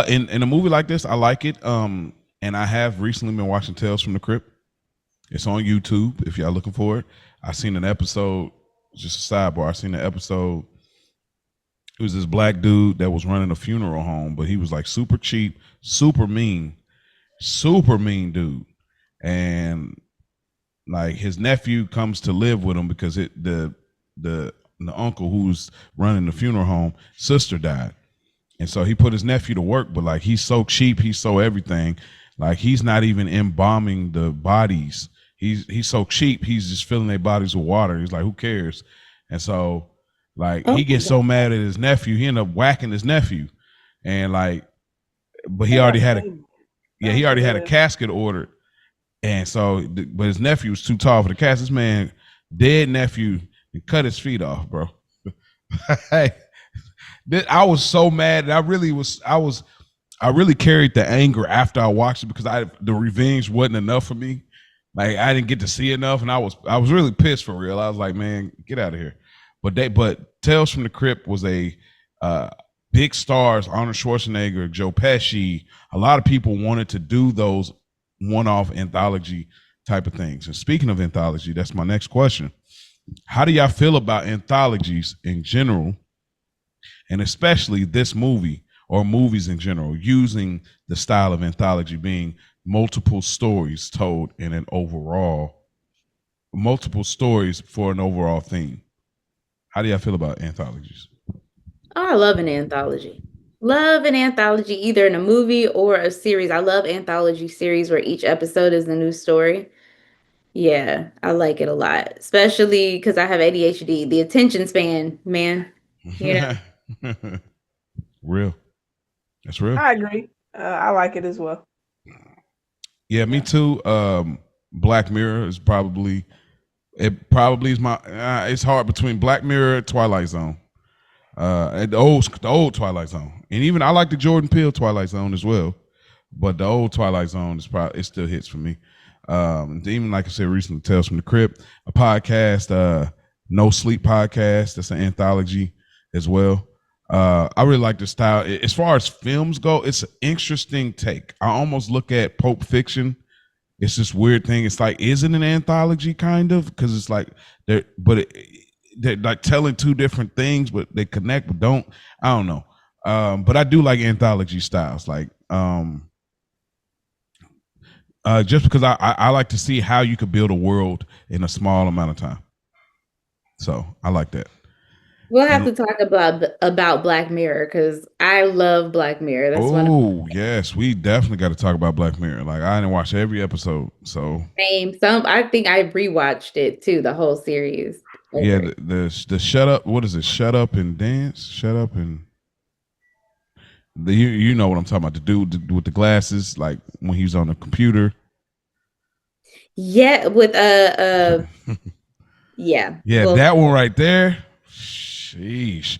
in a movie like this, I like it. And I have recently been watching Tales from the Crypt. It's on YouTube if y'all looking for it. I seen an episode, just a sidebar. I seen an episode. It was this black dude that was running a funeral home, but he was like super cheap, super mean dude. And like his nephew comes to live with him because the uncle who's running the funeral home, sister died. And so he put his nephew to work, but like he's so cheap, he's so everything. Like he's not even embalming the bodies. He's so cheap, he's just filling their bodies with water. He's like, who cares? And so like he gets so mad at his nephew, he ended up whacking his nephew. And like, but he already had a casket ordered. And so, but his nephew was too tall for the casket. This man, dead nephew, and cut his feet off, bro. I was so mad. I really carried the anger after I watched it because the revenge wasn't enough for me. Like I didn't get to see enough, and I was really pissed for real. I was like, man, get out of here. But Tales from the Crypt was a big stars, Arnold Schwarzenegger, Joe Pesci. A lot of people wanted to do those one-off anthology type of things. And speaking of anthology, that's my next question. How do y'all feel about anthologies in general, and especially this movie or movies in general, using the style of anthology being multiple stories told in multiple stories for an overall theme? How do y'all feel about anthologies? Oh, I love an anthology. Love an anthology, either in a movie or a series. I love anthology series where each episode is a new story. Yeah, I like it a lot, especially because I have ADHD. The attention span, man. Real. That's real. I agree. I like it as well. Yeah, me too. Black Mirror is probably is my. It's hard between Black Mirror, Twilight Zone, and the old Twilight Zone, and even I like the Jordan Peele Twilight Zone as well. But the old Twilight Zone it still hits for me. Even like I said recently, Tales from the Crypt, a podcast, No Sleep podcast. That's an anthology as well. I really like the style. As far as films go, it's an interesting take. I almost look at Pulp Fiction. It's this weird thing. It's like, is it an anthology kind of? Because it's like they're like telling two different things, but they connect, but don't. I don't know. But I do like anthology styles. Like just because I like to see how you could build a world in a small amount of time. So I like that. We'll have And to talk about Black Mirror because I love Black Mirror. That's one of oh yes, we definitely got to talk about Black Mirror. Like I didn't watch every episode, so my name. Some I think I rewatched it too, the whole series yeah. over. The shut up. What is it? Shut up and dance. Shut up and you know what I'm talking about. The dude with the glasses, like when he was on the computer. Yeah, with yeah. Yeah, Well, that one right there. Sheesh.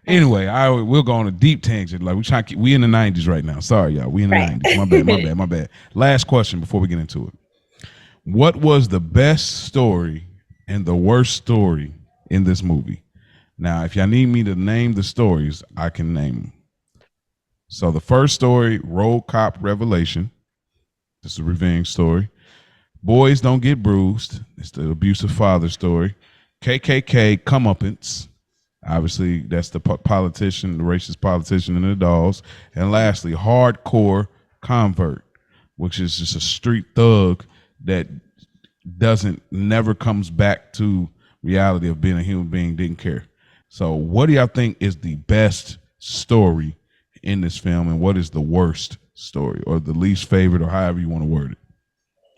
Anyway, we'll go on a deep tangent. Like we in the 90s right now. Sorry, y'all. We in the right. 90s. My bad. Last question before we get into it. What was the best story and the worst story in this movie? Now, if y'all need me to name the stories, I can name them. So the first story, Road Cop Revelation. This is a revenge story. Boys Don't Get Bruised. It's the abusive father story. KKK Comeuppance. Obviously, that's the politician, the racist politician and the dolls. And lastly, Hardcore Convert, which is just a street thug that never comes back to reality of being a human being, didn't care. So what do y'all think is the best story in this film, and what is the worst story or the least favorite, or however you want to word it?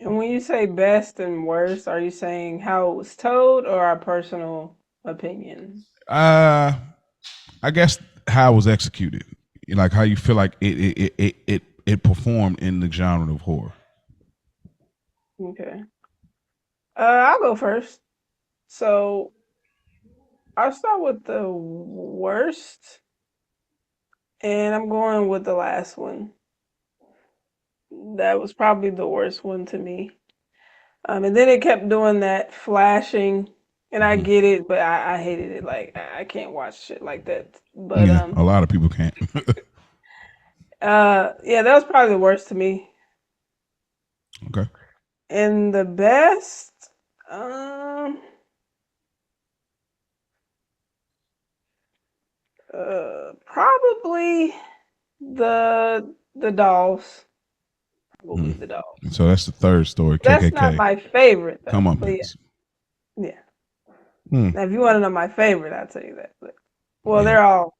And when you say best and worst, are you saying how it was told or our personal opinion? I guess how it was executed, like how you feel like it performed in the genre of horror. Okay. I'll go first. So I'll start with the worst, and I'm going with the last one. That was probably the worst one to me. And then it kept doing that flashing, and I get it, but I hated it. Like I can't watch shit like that. But Yeah, a lot of people can't. yeah, that was probably the worst to me. Okay. And the best, um, probably the dolls. Probably the dolls. So that's the third story. That's not KKK. my favorite though. Come on, But please. yeah. Now, if you want to know my favorite, I'll tell you that. But, well, Yeah. they're all.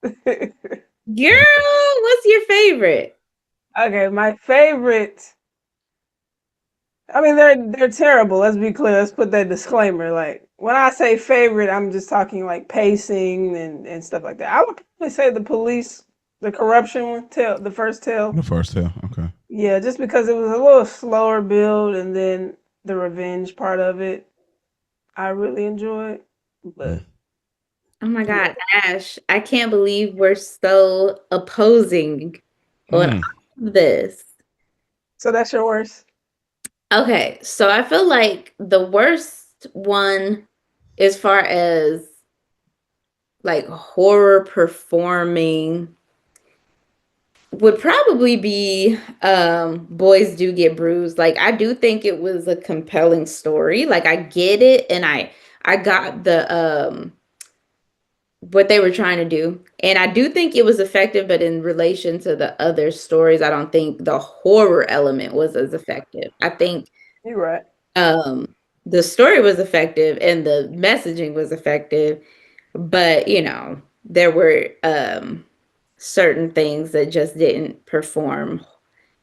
Girl, what's your favorite? Okay, my favorite. I mean, they're terrible. Let's be clear. Let's put that disclaimer. Like when I say favorite, I'm just talking like pacing and stuff like that. I would probably say the police, the corruption one, the first tale. The first tale. Okay. Yeah, just because it was a little slower build, and then the revenge part of it, I really enjoyed. But Oh my God, Ash, I can't believe we're so opposing on all of this. so that's your worst. Okay, so I feel like the worst one, as far as like horror performing, would probably be Boys Do Get Bruised. Like I do think it was a compelling story. Like I get it, and I got the what they were trying to do. And I do think it was effective, but in relation to the other stories, I don't think the horror element was as effective. I think You're right. the story was effective and the messaging was effective, but there were certain things that just didn't perform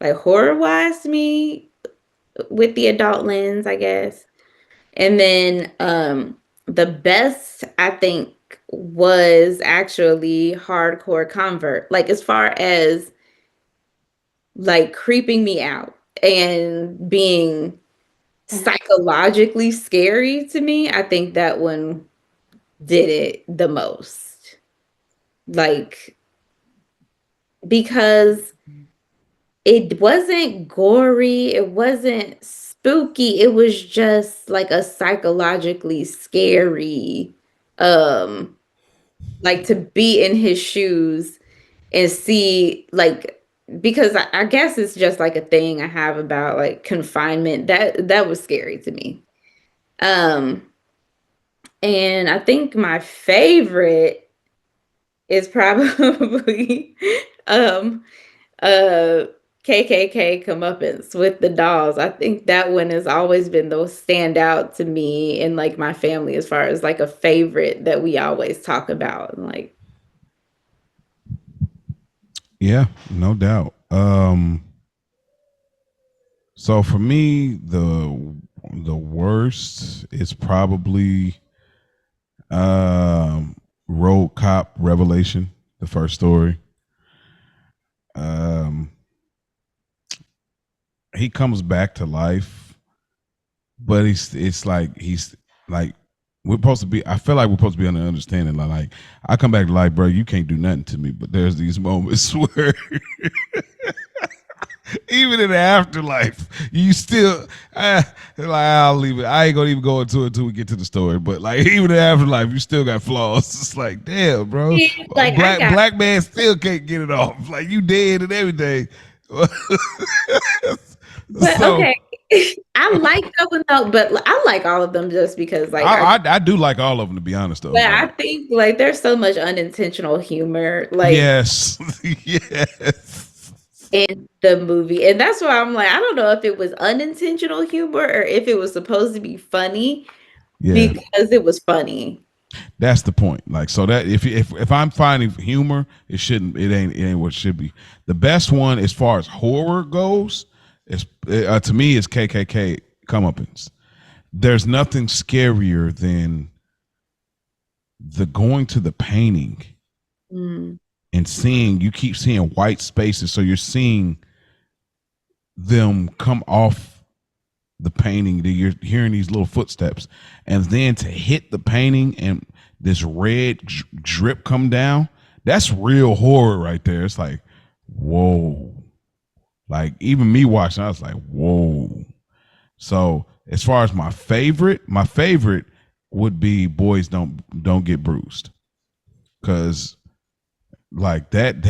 like horror wise to me with the adult lens, I guess. And then the best I think was actually Hardcore Convert. Like as far as like creeping me out and being psychologically scary to me, I think that one did it the most. Like because it wasn't gory, it wasn't spooky, it was just like a psychologically scary like to be in his shoes and see like because I guess it's just like a thing I have about like confinement that was scary to me. Um and I think my favorite is probably um uh KKK comeuppance with the dolls. I think that one has always been the standout to me and like my family as far as like a favorite that we always talk about. Like, Yeah, no doubt. So for me, the worst is probably Road Cop Revelation, the first story. Um, he comes back to life, but it's like he's like we're supposed to be. I feel like we're supposed to be on the understanding. Like I come back to life, bro. You can't do nothing to me. But there's these moments where even in the afterlife, you still like I'll leave it. I ain't gonna even go into it until we get to the story. But like even in the afterlife, you still got flaws. It's like damn, bro. like Black man still can't get it off. Like you dead and everything. but So, okay. I like that one though, but I like all of them just because like I do like all of them to be honest though. but I think like there's so much unintentional humor like Yes. Yes. in the movie. And that's why I'm like, I don't know if it was unintentional humor or if it was supposed to be funny because it was funny. That's the point. Like so that if I'm finding humor, it ain't what it should be. The best one as far as horror goes is to me is KKK comeuppance. There's nothing scarier than the going to the painting and you keep seeing white spaces. So you're seeing them come off the painting, that you're hearing these little footsteps, and then to hit the painting and this red drip come down. That's real horror right there. It's like, whoa. Like even me watching, I was like, whoa. So as far as my favorite would be Boys Don't Get Bruised, because like that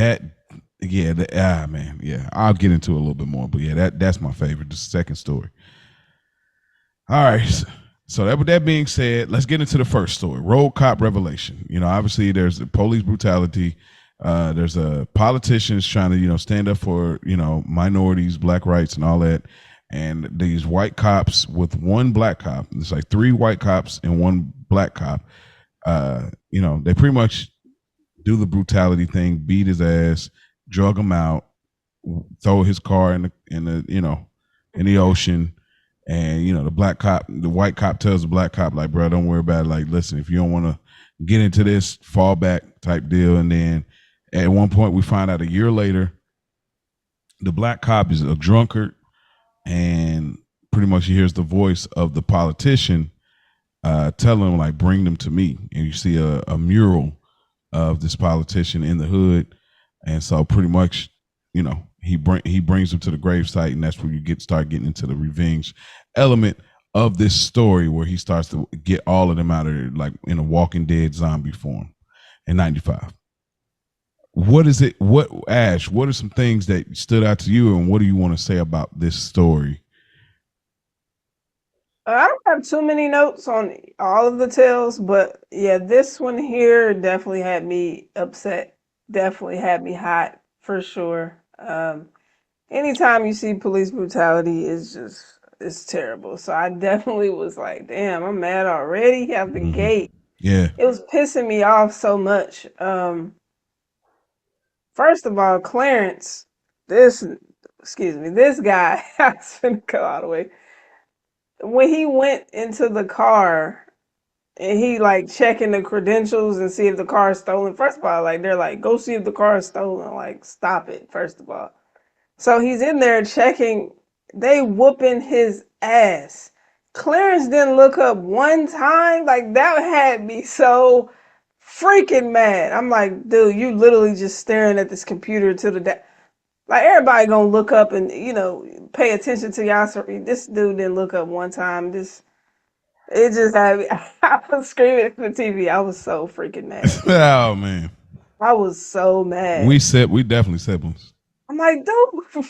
man, yeah, I'll get into it a little bit more, but yeah, that's my favorite, the second story. All right, so that being said, let's get into the first story, Road Cop Revelation. Obviously there's the police brutality. There's a politicians trying to stand up for minorities, black rights, and all that. And these white cops with one black cop. It's like 3 white cops and 1 black cop. They pretty much do the brutality thing, beat his ass, drug him out, throw his car in the ocean. And the white cop tells the black cop, like, bro, don't worry about it. Like, listen, if you don't want to get into this, fall back type deal. And then at one point we find out a year later, the black cop is a drunkard, and pretty much he hears the voice of the politician telling him, like, bring them to me. And you see a mural of this politician in the hood. And so pretty much, he brings him to the gravesite, and that's where you start getting into the revenge element of this story, where he starts to get all of them out of there, like in a Walking Dead zombie form in 95. What is it? Ash, what are some things that stood out to you, and what do you want to say about this story? I don't have too many notes on all of the tales, but yeah, this one here definitely had me upset. Definitely had me hot for sure. Anytime you see police brutality, it's terrible. So I definitely was like, damn, I'm mad already out the gate. Yeah. It was pissing me off so much. First of all, Clarence, this guy, I was gonna go all the way. When he went into the car and he like checking the credentials and see if the car is stolen. First of all, like they're like, go see if the car is stolen. Like, stop it, first of all. So he's in there checking, they whooping his ass. Clarence didn't look up one time. Like, that had me so freaking mad. I'm like, dude, you literally just staring at this computer to the like, everybody gonna look up and pay attention to y'all. This dude didn't look up one time. It just had me. I was screaming at the TV. I was so freaking mad. Oh man, I was so mad. We definitely siblings. I'm like, dude,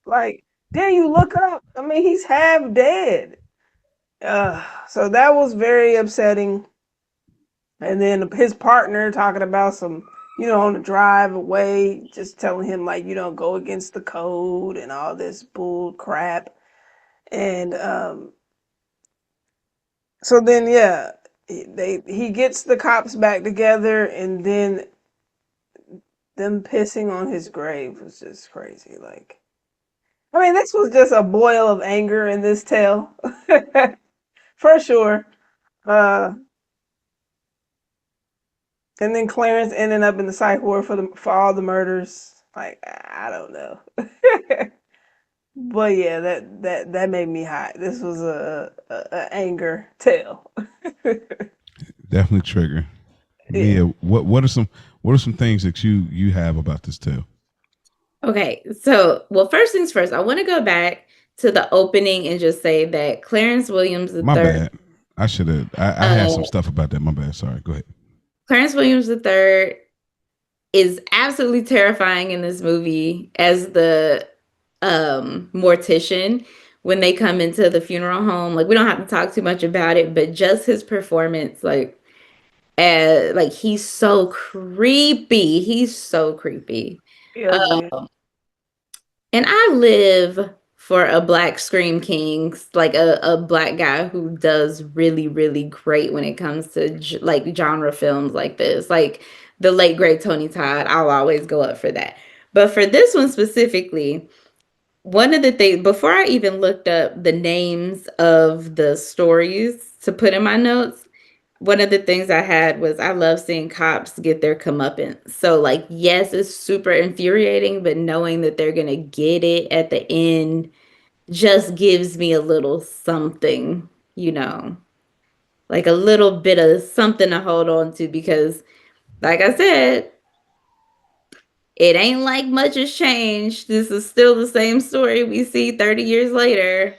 like, then you look up. I mean, he's half dead. So that was very upsetting. And then his partner talking about some on the drive away, just telling him like, go against the code and all this bull crap. And so then yeah, he gets the cops back together, and then them pissing on his grave was just crazy. Like, I mean, this was just a boil of anger in this tale. For sure. Uh and then Clarence ending up in the psych ward for all the murders. Like, I don't know. But yeah, that made me hot. This was a anger tale. Definitely trigger. Yeah. Mia, what are some things that you have about this tale? Okay, so first things first, I want to go back to the opening and just say that Clarence Williams My III. bad. I should have. I had some stuff about that. My bad. Sorry. Go ahead. Clarence Williams III is absolutely terrifying in this movie as the mortician when they come into the funeral home. Like, we don't have to talk too much about it, but just his performance, like he's so creepy. He's so creepy. Yeah. And I live for a black scream king, like a black guy who does really, really great when it comes to like genre films like this. Like the late great Tony Todd, I'll always go up for that. But for this one specifically, one of the things, before I even looked up the names of the stories to put in my notes, one of the things I had was I love seeing cops get their comeuppance. So, like, yes, it's super infuriating, but knowing that they're gonna get it at the end just gives me a little something, like a little bit of something to hold on to, because, like I said, it ain't like much has changed. This is still the same story we see 30 years later.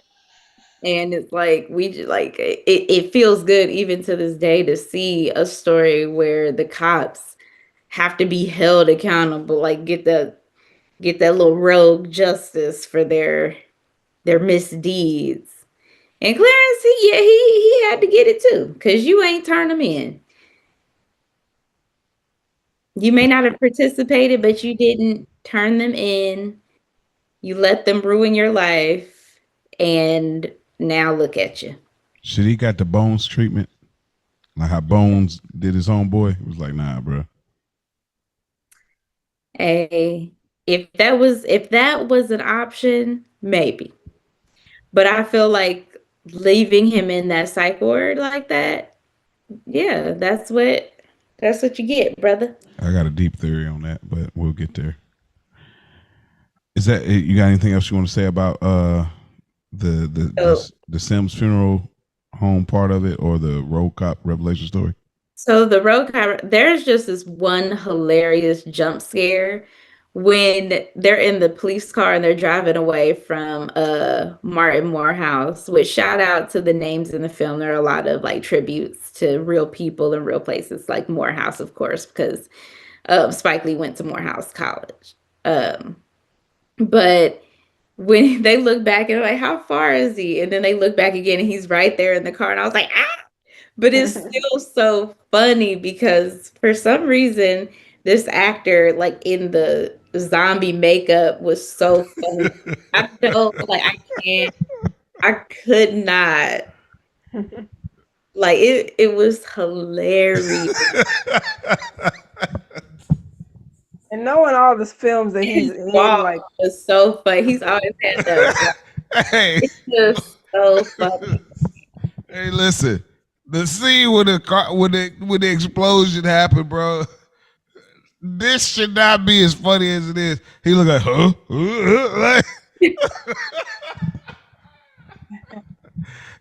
And it's like, we just like it feels good even to this day to see a story where the cops have to be held accountable, like get that little rogue justice for their misdeeds. And Clarence, he had to get it too, because you ain't turned him in. You may not have participated, but you didn't turn them in. You let them ruin your life, and now look at you. Should he got the Bones treatment? Like how Bones did his own boy? It was like, nah, bro. Hey, if that was an option, maybe. But I feel like leaving him in that psych ward like that, yeah, that's what you get, brother. I got a deep theory on that, but we'll get there. Is that you got anything else you want to say about the Sims funeral home part of it, or the road cop revelation story? So the road car, there's just this one hilarious jump scare when they're in the police car and they're driving away from Martin Morehouse, which, shout out to the names in the film. There are a lot of like tributes to real people and real places, like Morehouse, of course, because Spike Lee went to Morehouse College. But when they look back and they're like, how far is he? And then they look back again and he's right there in the car. And I was like, ah! But it's still so funny because for some reason, this actor, like in the zombie makeup, was so funny. I felt like I could not. Like it was hilarious. And knowing all the films that he's in, like, was so funny. He's always had that. Hey, it's just so funny. Hey, listen. The scene when the explosion happened, bro. This should not be as funny as it is. He look like, huh? Like,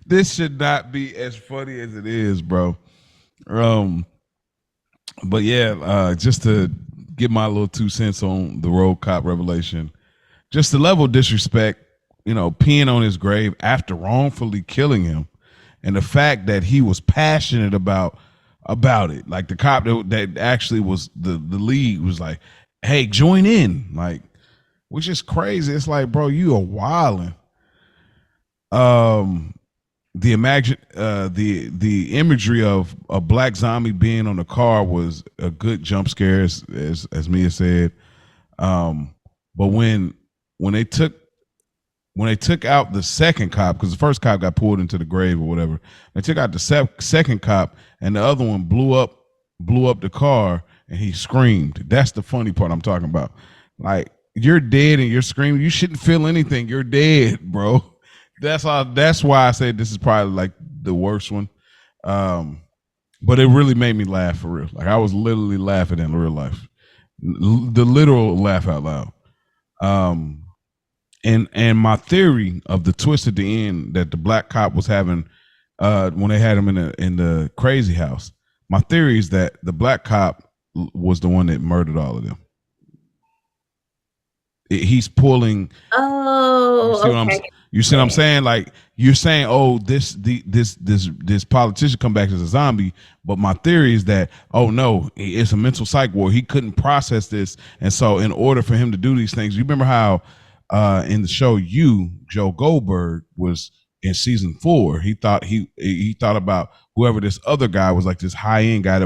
this should not be as funny as it is, bro. But yeah, just to get my little 2 cents on the road cop revelation, just the level of disrespect, peeing on his grave after wrongfully killing him. And the fact that he was passionate about it, like the cop that actually was the lead was like, "Hey, join in," like, which is crazy. It's like, bro, you are wilding. the imagine the imagery of a black zombie being on the car was a good jump scare, as Mia said. But when they took when they took out the second cop, because the first cop got pulled into the grave or whatever, they took out the second cop, and the other one blew up the car, and he screamed. That's the funny part I'm talking about. Like, you're dead and you're screaming. You shouldn't feel anything. You're dead, bro. That's why I said this is probably like the worst one. But it really made me laugh for real. Like, I was literally laughing in real life, the literal laugh out loud. And my theory of the twist at the end that the black cop was having when they had him in the crazy house. My theory is that the black cop was the one that murdered all of them. He's pulling. Oh, okay. You see what I'm saying? Like, you're saying, oh, this politician come back as a zombie, but my theory is that, oh no, it's a mental psych ward. He couldn't process this, and so in order for him to do these things, you remember how in the show Joe Goldberg was in season 4. He thought about whoever this other guy was, like this high end guy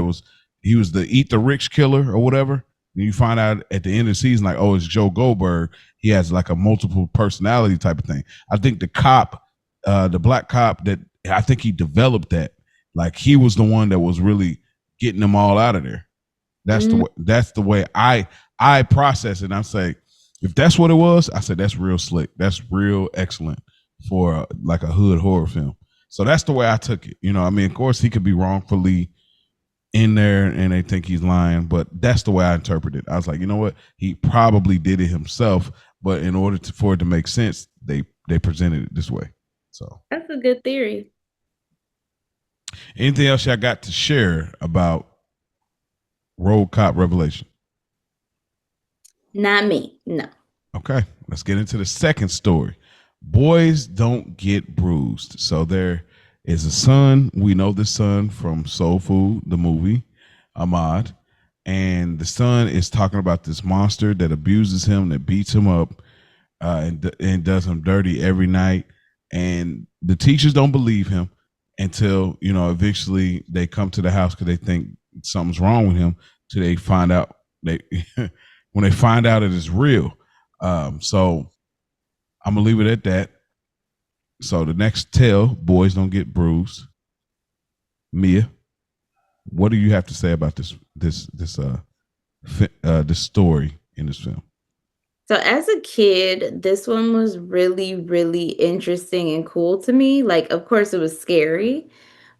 he was the eat the rich killer or whatever. And you find out at the end of the season, like, oh, it's Joe Goldberg. He has like a multiple personality type of thing. I think the cop, the black cop, that I think he developed that. Like, he was the one that was really getting them all out of there. That's the way I process it. And I say, if that's what it was, I said, that's real slick. That's real excellent for like a hood horror film. So that's the way I took it. You know, I mean, of course, he could be wrongfully in there and they think he's lying, but that's the way I interpret it. I was like, you know what? He probably did it himself, but in order for it to make sense, they presented it this way. So that's a good theory. Anything else y'all got to share about Road Cop Revelation? Not me, no. Okay, let's get into the second story. Boys don't get bruised. So there is a son. We know the son from Soul Food, the movie, Ahmad. And the son is talking about this monster that abuses him, that beats him up, and does him dirty every night. And the teachers don't believe him until, you know, eventually they come to the house because they think something's wrong with him. Till they find out when they find out it is real. So I'm gonna leave it at that. So the next tale, boys don't get bruised. Mia, what do you have to say about this story in this film? So as a kid, this one was really, really interesting and cool to me. Like, of course, it was scary,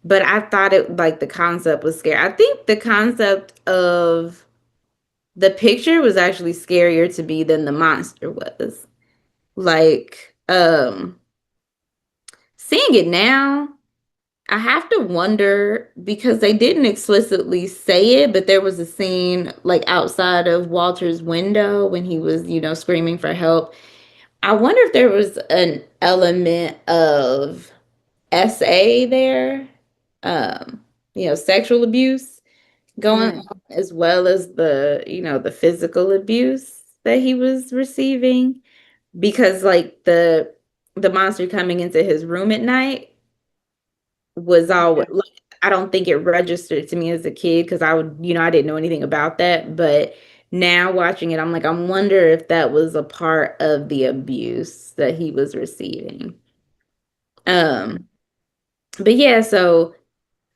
but I thought it, like, the concept was scary. I think the concept of the picture was actually scarier to me than the monster was. Like, seeing it now, I have to wonder, because they didn't explicitly say it, but there was a scene like outside of Walter's window when he was, you know, screaming for help. I wonder if there was an element of SA there, you know, sexual abuse going on, as well as the, you know, the physical abuse that he was receiving, because like the monster coming into his room at night was always, like, I don't think it registered to me as a kid because I would, you know, I didn't know anything about that. But now watching it, I'm like, I wonder if that was a part of the abuse that he was receiving. But yeah, so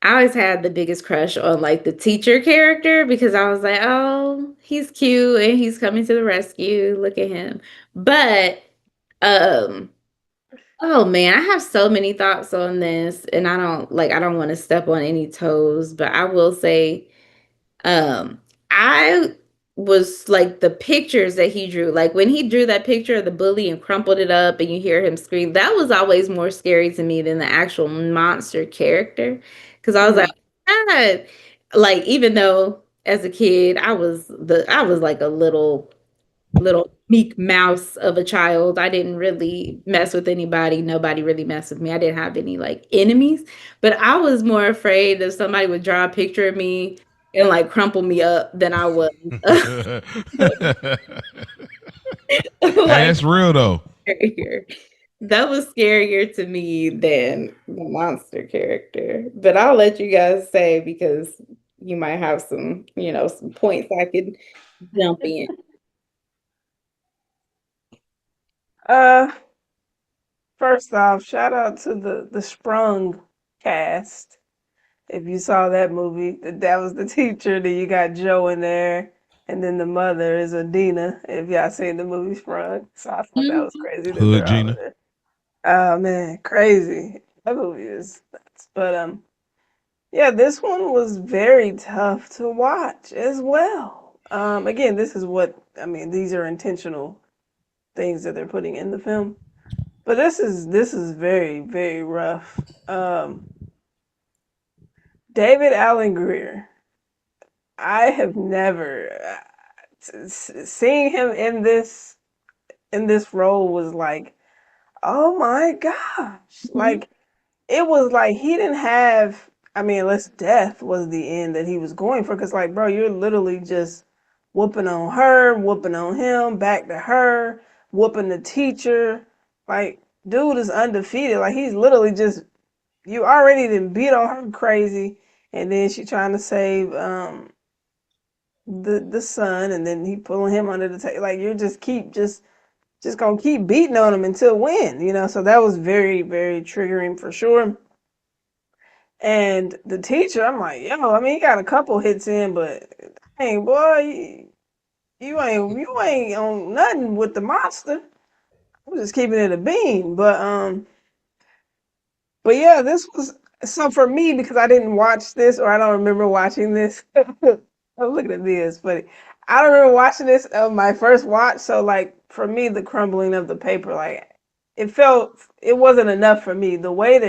I always had the biggest crush on like the teacher character because I was like, oh, he's cute and he's coming to the rescue. Look at him. But oh man, I have so many thoughts on this, and I don't want to step on any toes, but I will say, I was like, the pictures that he drew, like when he drew that picture of the bully and crumpled it up and you hear him scream, that was always more scary to me than the actual monster character. Cause I was like, God, like, even though as a kid I was like a little meek mouse of a child. I didn't really mess with anybody. Nobody really messed with me. I didn't have any like enemies, but I was more afraid that somebody would draw a picture of me and like crumple me up than I was. Like, that's real though. That was scarier to me than the monster character. But I'll let you guys say because you might have some, some points I could jump in. First off, shout out to the Sprung cast. If you saw that movie, that was the teacher. Then you got Joe in there, and then the mother is Adina. If y'all seen the movie Sprung, so I thought that was crazy that Hood they're all in Gina. there. Oh man, crazy! That movie is nuts. But yeah, this one was very tough to watch as well. Again, this is what I mean. These are intentional things that they're putting in the film. But this is very, very rough. David Allen Greer. I have never seeing him in this role was like, oh my gosh. Like it was like he didn't have, I mean, unless death was the end that he was going for, because like, bro, you're literally just whooping on her, whooping on him, back to her, whooping the teacher. Like, dude is undefeated. Like he's literally just, you already done beat on her crazy, and then she trying to save the son, and then he pulling him under the table. Like you're just gonna keep beating on him until when, you know? So that was very, very triggering for sure. And the teacher, I'm like, yo, I mean, he got a couple hits in, but hey, boy, you ain't on nothing with the monster. I'm just keeping it a bean. But yeah, this was so for me because I didn't watch this or I don't remember watching this. I'm looking at this, but I don't remember watching this of my first watch. So like for me, the crumbling of the paper, like it wasn't enough for me. The way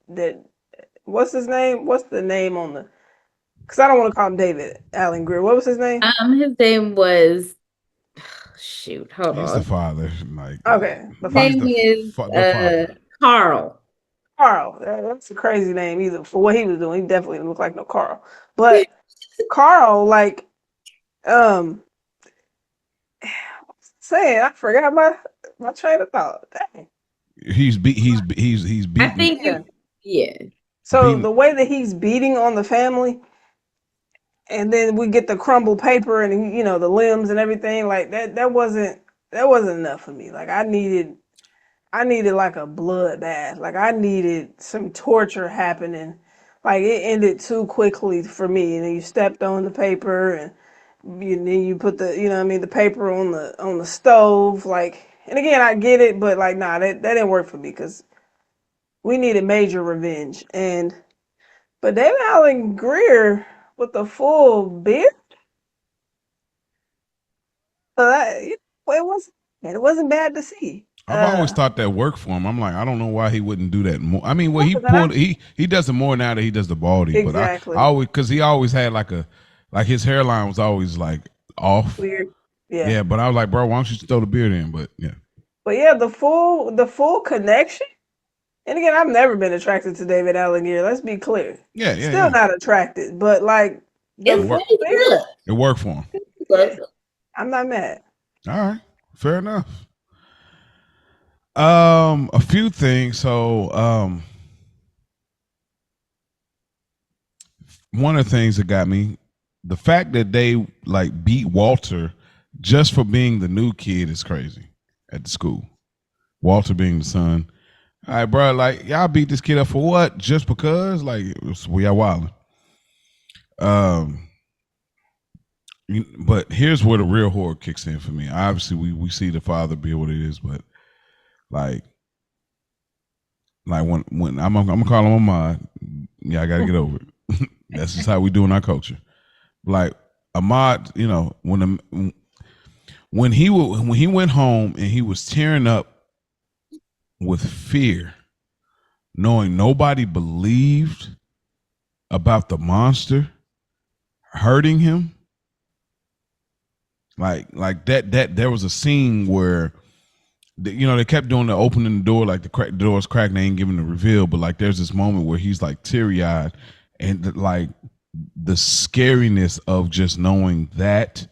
that what's his name? What's the name on the? Because I don't want to call him David Allen Greer. What was his name? His name was shoot, hold He's the on. father. Like Okay, the His father. name is the father. Carl. Carl. That's a crazy name either for what he was doing. He definitely didn't look like no Carl. But Carl, like, saying I forgot my train of thought. Dang. He's beating. I think yeah. So beating, the way that he's beating on the family, and then we get the crumbled paper and the limbs and everything like that wasn't enough for me. Like I needed like a bloodbath. Like I needed some torture happening. Like it ended too quickly for me. And then you stepped on the paper and then you put the the paper on the stove. Like, and again I get it, but like nah, that didn't work for me because we needed major revenge. But David Allen Greer with the full beard, it wasn't bad to see. I've always thought that worked for him. I'm like, I don't know why he wouldn't do that more. I mean, well, he does it more now that he does the balding. Exactly. But I always, because he always had like his hairline was always like off. Weird. Yeah. Yeah, but I was like, bro, why don't you throw the beard in? But yeah. But yeah, the full connection. And again, I've never been attracted to David Allen Greer. Let's be clear. Yeah. Still not attracted, but like It worked for him. Yeah. I'm not mad. All right, fair enough. A few things. So, one of the things that got me, the fact that they like beat Walter just for being the new kid is crazy at the school. Walter being the son. All right, bro. Like y'all beat this kid up for what? Just because? Like we are wilding. But here's where the real horror kicks in for me. Obviously, we see the father be what it is, but like when I'm gonna call him a mod, yeah, I gotta get over it. That's just how we do in our culture. Like Ahmad, when he went home and he was tearing up with fear, knowing nobody believed about the monster hurting him. Like that there was a scene where they kept doing the opening the door, like the door's cracked, they ain't giving the reveal, but like there's this moment where he's like teary-eyed and like the scariness of just knowing that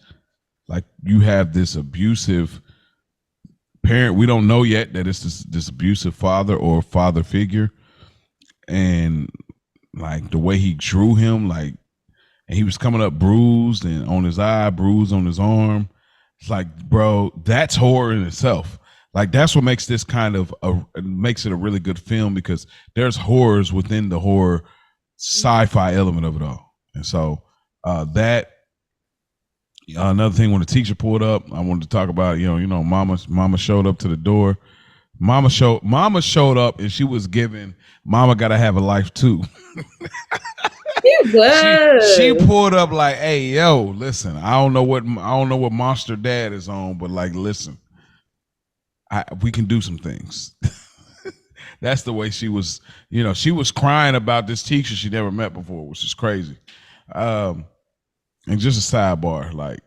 like you have this abusive parent, we don't know yet that it's this abusive father or father figure, and like the way he drew him, like, and he was coming up bruised and on his eye, bruised on his arm. It's like, bro, that's horror in itself. Like that's what makes this kind of makes it a really good film, because there's horrors within the horror sci-fi element of it all. And so that another thing, when the teacher pulled up, I wanted to talk about, mama showed up to the door. Mama showed up, and she was giving mama gotta have a life too. She pulled up like, hey, yo, listen, I don't know what Monster Dad is on, but like, listen, we can do some things. That's the way she was. She was crying about this teacher she never met before, which is crazy. And just a sidebar, like,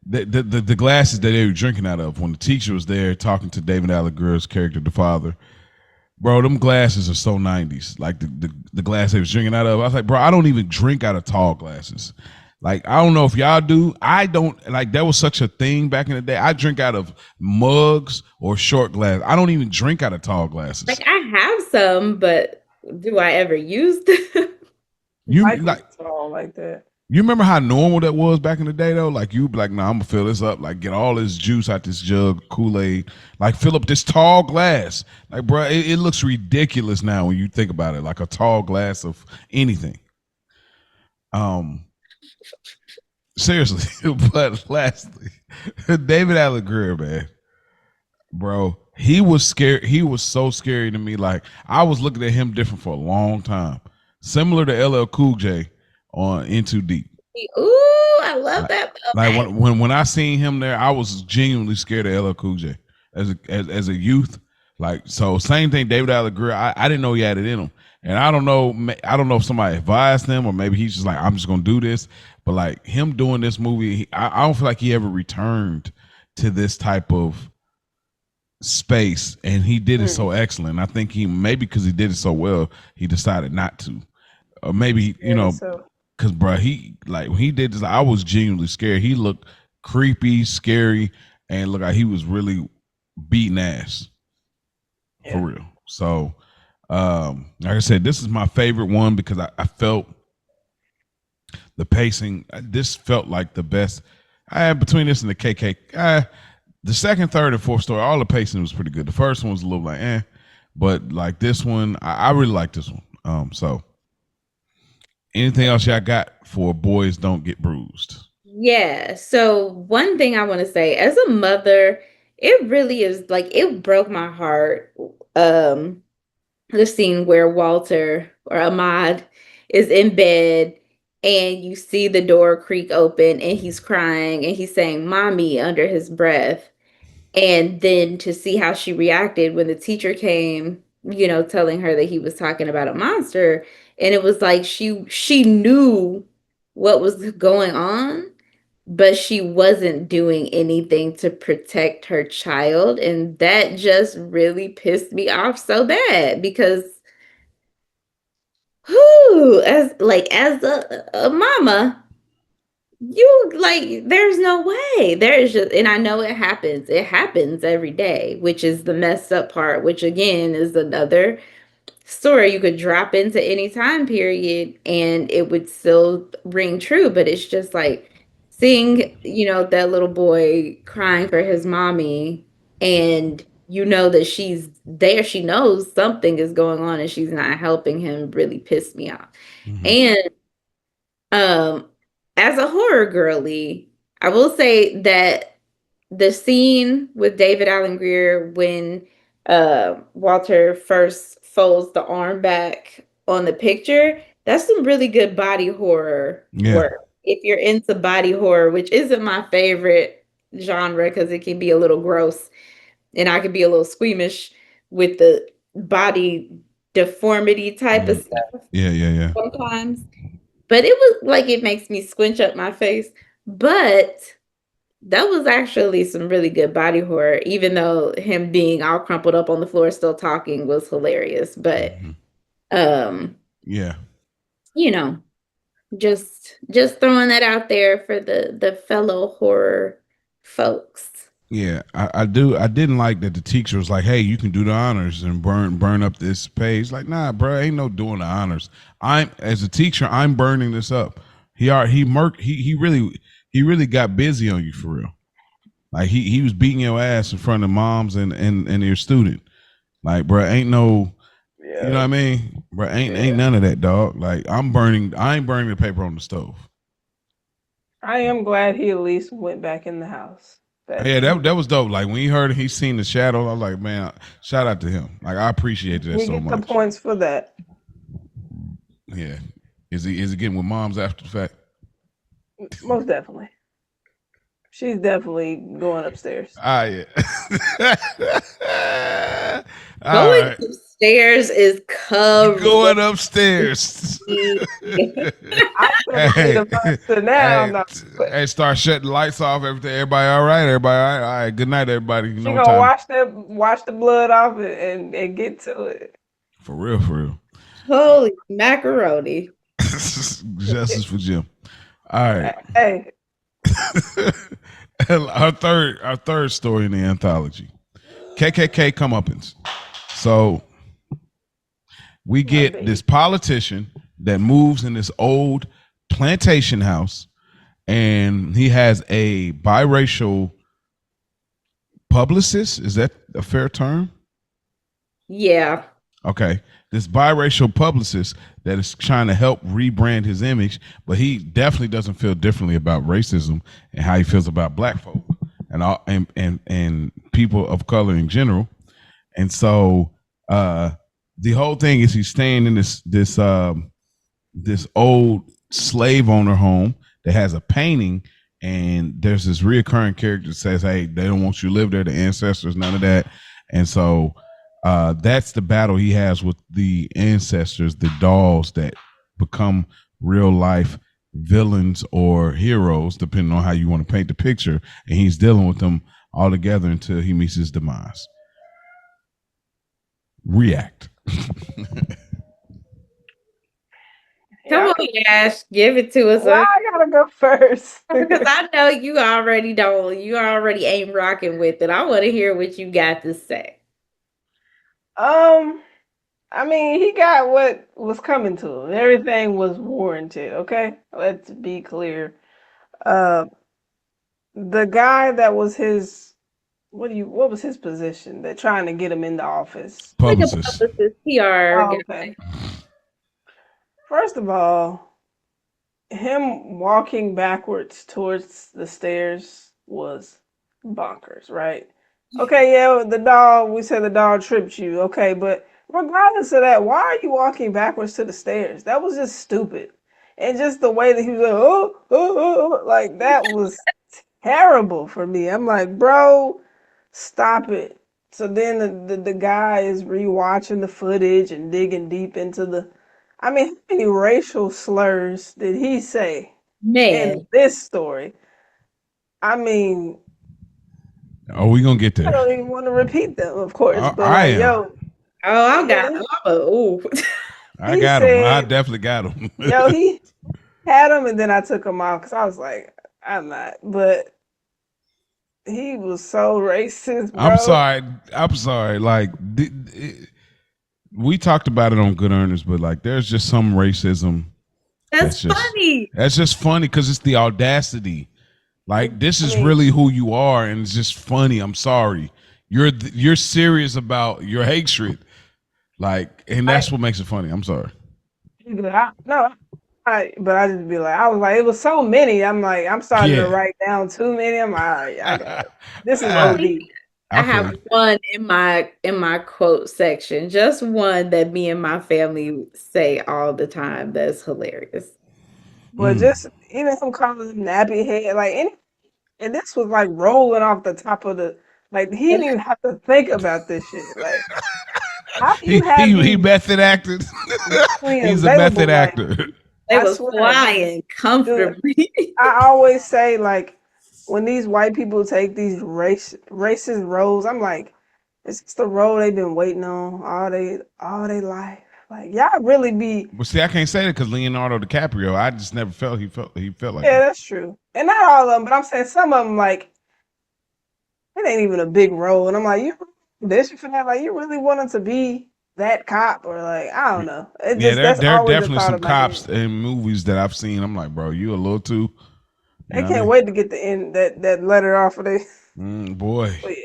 the glasses that they were drinking out of when the teacher was there talking to David Alan Grier's character, the father. Bro, them glasses are so 90s. Like the glass they was drinking out of. I was like, bro, I don't even drink out of tall glasses. Like, I don't know if y'all do. I don't. Like, that was such a thing back in the day. I drink out of mugs or short glass. I don't even drink out of tall glasses. Like, I have some, but do I ever use them? You like tall like that. You remember how normal that was back in the day, though? Like, you'd be like, nah, I'm gonna fill this up, like, get all this juice out this jug, Kool-Aid, like, fill up this tall glass. Like, bro, it looks ridiculous now when you think about it, like a tall glass of anything. Seriously. But lastly, David Alan Grier, man, bro, he was scared. He was so scary to me. Like, I was looking at him different for a long time, similar to LL Cool J on In Too Deep. Ooh, I love that. Like when I seen him there, I was genuinely scared of LL Cool J as a youth. Like, so same thing, David Alan Grier. I didn't know he had it in him, and I don't know if somebody advised him, or maybe he's just like, I'm just gonna do this. But like him doing this movie, I don't feel like he ever returned to this type of space, and he did it so excellent. I think maybe because he did it so well, he decided not to, or maybe because bro, when he did this, I was genuinely scared. He looked creepy, scary, and looked like he was really beating ass for real. So, like I said, this is my favorite one because I felt the pacing. This felt like the best. Between this and the KK, the second, third, and fourth story, all the pacing was pretty good. The first one was a little like but like this one, I really like this one. So anything else y'all got for Boys Don't Get Bruised? Yeah. So one thing I want to say, as a mother, it really is like, it broke my heart. The scene where Walter or Ahmad is in bed and you see the door creak open and he's crying and he's saying mommy under his breath. And then to see how she reacted when the teacher came, telling her that he was talking about a monster. And it was like she knew what was going on, but she wasn't doing anything to protect her child. And that just really pissed me off so bad because as a mama, there's no way. There's just, and I know it happens every day, which is the messed up part, which again is another story you could drop into any time period and it would still ring true. But it's just like seeing, that little boy crying for his mommy, and that she's there, she knows something is going on and she's not helping him, really pissed me off. And as a horror girly, I will say that the scene with David Alan Grier when Walter first folds the arm back on the picture, that's some really good body horror work. If you're into body horror, which isn't my favorite genre because it can be a little gross and I can be a little squeamish with the body deformity type of stuff. Yeah. Sometimes. But it was like, it makes me squinch up my face. But that was actually some really good body horror, even though him being all crumpled up on the floor still talking was hilarious. But yeah, Just throwing that out there for the fellow horror folks. Yeah, I do. I didn't like that the teacher was like, "Hey, you can do the honors and burn up this page." Like, nah, bro, ain't no doing the honors. I'm as a teacher, I'm burning this up. He really got busy on you for real. Like he was beating your ass in front of moms and your student. Like, bro, ain't no, you know what I mean, bro, ain't none of that, dog. Like I ain't burning the paper on the stove. I am glad he at least went back in the house. Yeah, that was dope. Like when he heard he seen the shadow, I was like, man, shout out to him. Like I appreciated that so much. He get the points for that. Yeah, is he getting with moms after the fact? Most definitely. She's definitely going upstairs. Yeah. Going upstairs is covered. Going upstairs. Hey, start shutting the lights off. Everybody all right? Everybody all right? All right. Good night, everybody. She gonna wash the blood off and get to it. For real. Holy macaroni. Justice for Jim. All right. Hey. Our third story in the anthology. KKK comeuppance. So we get this politician that moves in this old plantation house, and he has a biracial publicist. Is that a fair term? Yeah. Okay. This biracial publicist that is trying to help rebrand his image, but he definitely doesn't feel differently about racism and how he feels about black folk and people of color in general. And so the whole thing is he's staying in this old slave owner home that has a painting, and there's this reoccurring character that says, hey, they don't want you to live there, the ancestors, none of that. And so that's the battle he has with the ancestors, the dolls that become real life villains or heroes, depending on how you want to paint the picture. And he's dealing with them all together until he meets his demise. React. Come on, Ash, give it to us. Well, I gotta go first because I know you already ain't rocking with it. I want to hear what you got to say. I mean, he got what was coming to him. Everything was warranted. Okay, let's be clear. The guy that was his, what was his position? They're trying to get him in the office. Publicist. Like a publicist, PR. Okay. First of all, him walking backwards towards the stairs was bonkers, right? Okay, yeah, we said the dog tripped you. Okay, but regardless of that, why are you walking backwards to the stairs? That was just stupid. And just the way that he was like, like that was terrible for me. I'm like, bro, stop it. So then the guy is rewatching the footage and digging deep into how many racial slurs did he say in this story? I mean, oh, we gonna get there. I don't even want to repeat them, of course. But I got him. I definitely got him. Yo, he had him, and then I took him off because I was like, I'm not. But he was so racist, bro. I'm sorry. Like, we talked about it on Good Earners, but like, there's just some racism. That's funny. That's just funny because it's the audacity. Like, this is really who you are, and it's just funny. I'm sorry. You're serious about your hatred. Like, and that's what makes it funny. I'm sorry. But I just be like, I was like, it was so many. I'm like, I'm starting to write down too many. I'm like, all right, I got it. This is OD. I have one in my quote section, just one that me and my family say all the time. That's hilarious. But just even some calling him nappy head, like and this was like rolling off the top of the, like he didn't even have to think about this shit. Like, how do you have he method acted? He's a method actor. They was flying comfortably. Dude, I always say, like, when these white people take these racist roles, I'm like, it's the role they've been waiting on all their life. Like y'all really be. But see, I can't say that because Leonardo DiCaprio, I just never felt he felt like Yeah, that. that's true. And not all of them, but I'm saying some of them like it ain't even a big role. And I'm like, you audition for that? Like you really wanted to be that cop or like I don't know. It Yeah, just there that's there are always a definitely thought some in my cops head. in movies that I've seen. I'm like, bro, you a little too. You I know what I can't mean? wait to get the end that letter off of this. Boy, But yeah,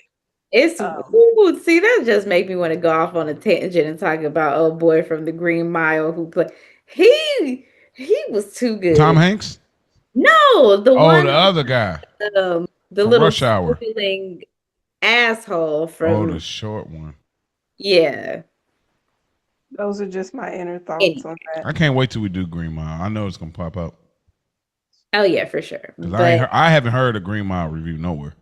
It's um, ooh, see that just make me want to go off on a tangent and talk about old boy from the Green Mile who played. He was too Tom good. Hanks. No, the Oh, the one other guy the from little Rush Hour. spoiling asshole Oh, the from short one. yeah. those are just my inner thoughts Anyway. on that. I can't wait till we do Green Mile. I know it's gonna pop up Oh yeah, for sure. because But I haven't heard a Green Mile review nowhere.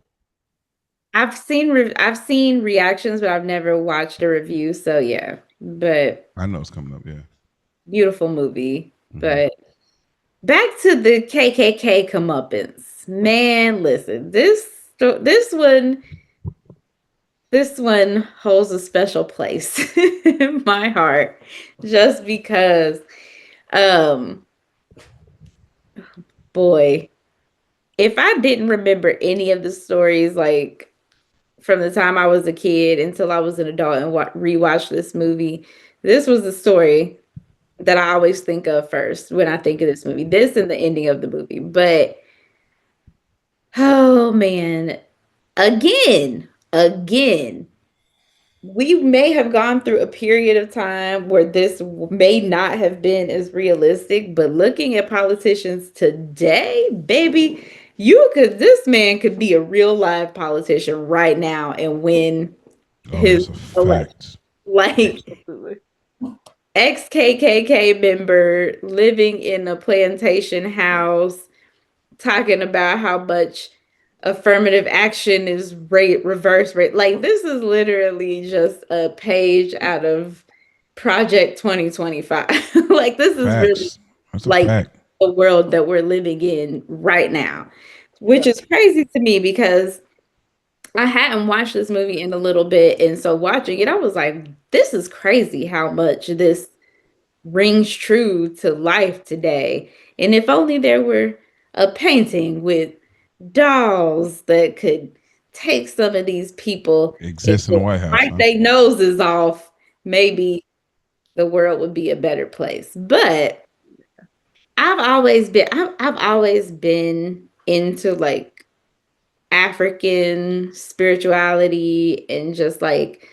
I've seen reactions, but I've never watched a review. So yeah, but I know it's coming up. Yeah. beautiful movie. Mm-hmm. But back to the KKK comeuppance. Man, listen, this one holds a special place in my heart, just because, um, boy, if I didn't remember any of the stories, like from the time I was a kid until I was an adult and rewatched this movie, this was the story that I always think of first when I think of this movie. This and the ending of the movie. But oh man, again, we may have gone through a period of time where this may not have been as realistic, but looking at politicians today, baby, this man could be a real live politician right now and win Oh, his that's a election. fact. Like Absolutely. ex KKK member living in a plantation house, talking about how much affirmative action is reverse rate. Like this is literally just a page out of Project 2025. Like this is really Facts. That's a like fact. the world that we're living in right now, which Yep. is crazy to me because I hadn't watched this movie in a little bit. And so watching it, I was like, this is crazy how much this rings true to life today. And if only there were a painting with dolls that could take some of these people and Exists in the White House, wipe huh? their noses off, maybe the world would be a better place. But I've always been into like African spirituality and just like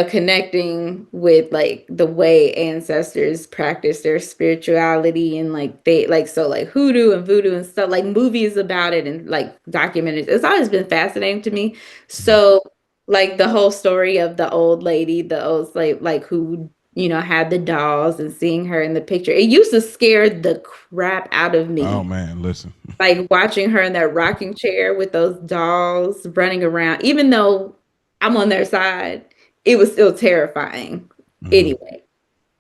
connecting with like the way ancestors practice their spirituality and like they like so like hoodoo and voodoo and stuff like movies about it and like documentaries. It's always been fascinating to me. So like the whole story of the old lady, the old slave, like who had the dolls and seeing her in the picture, it used to scare the crap out of Oh me. man, listen. Like watching her in that rocking chair with those dolls running around, even though I'm on their side, it was still terrifying Mhm. anyway.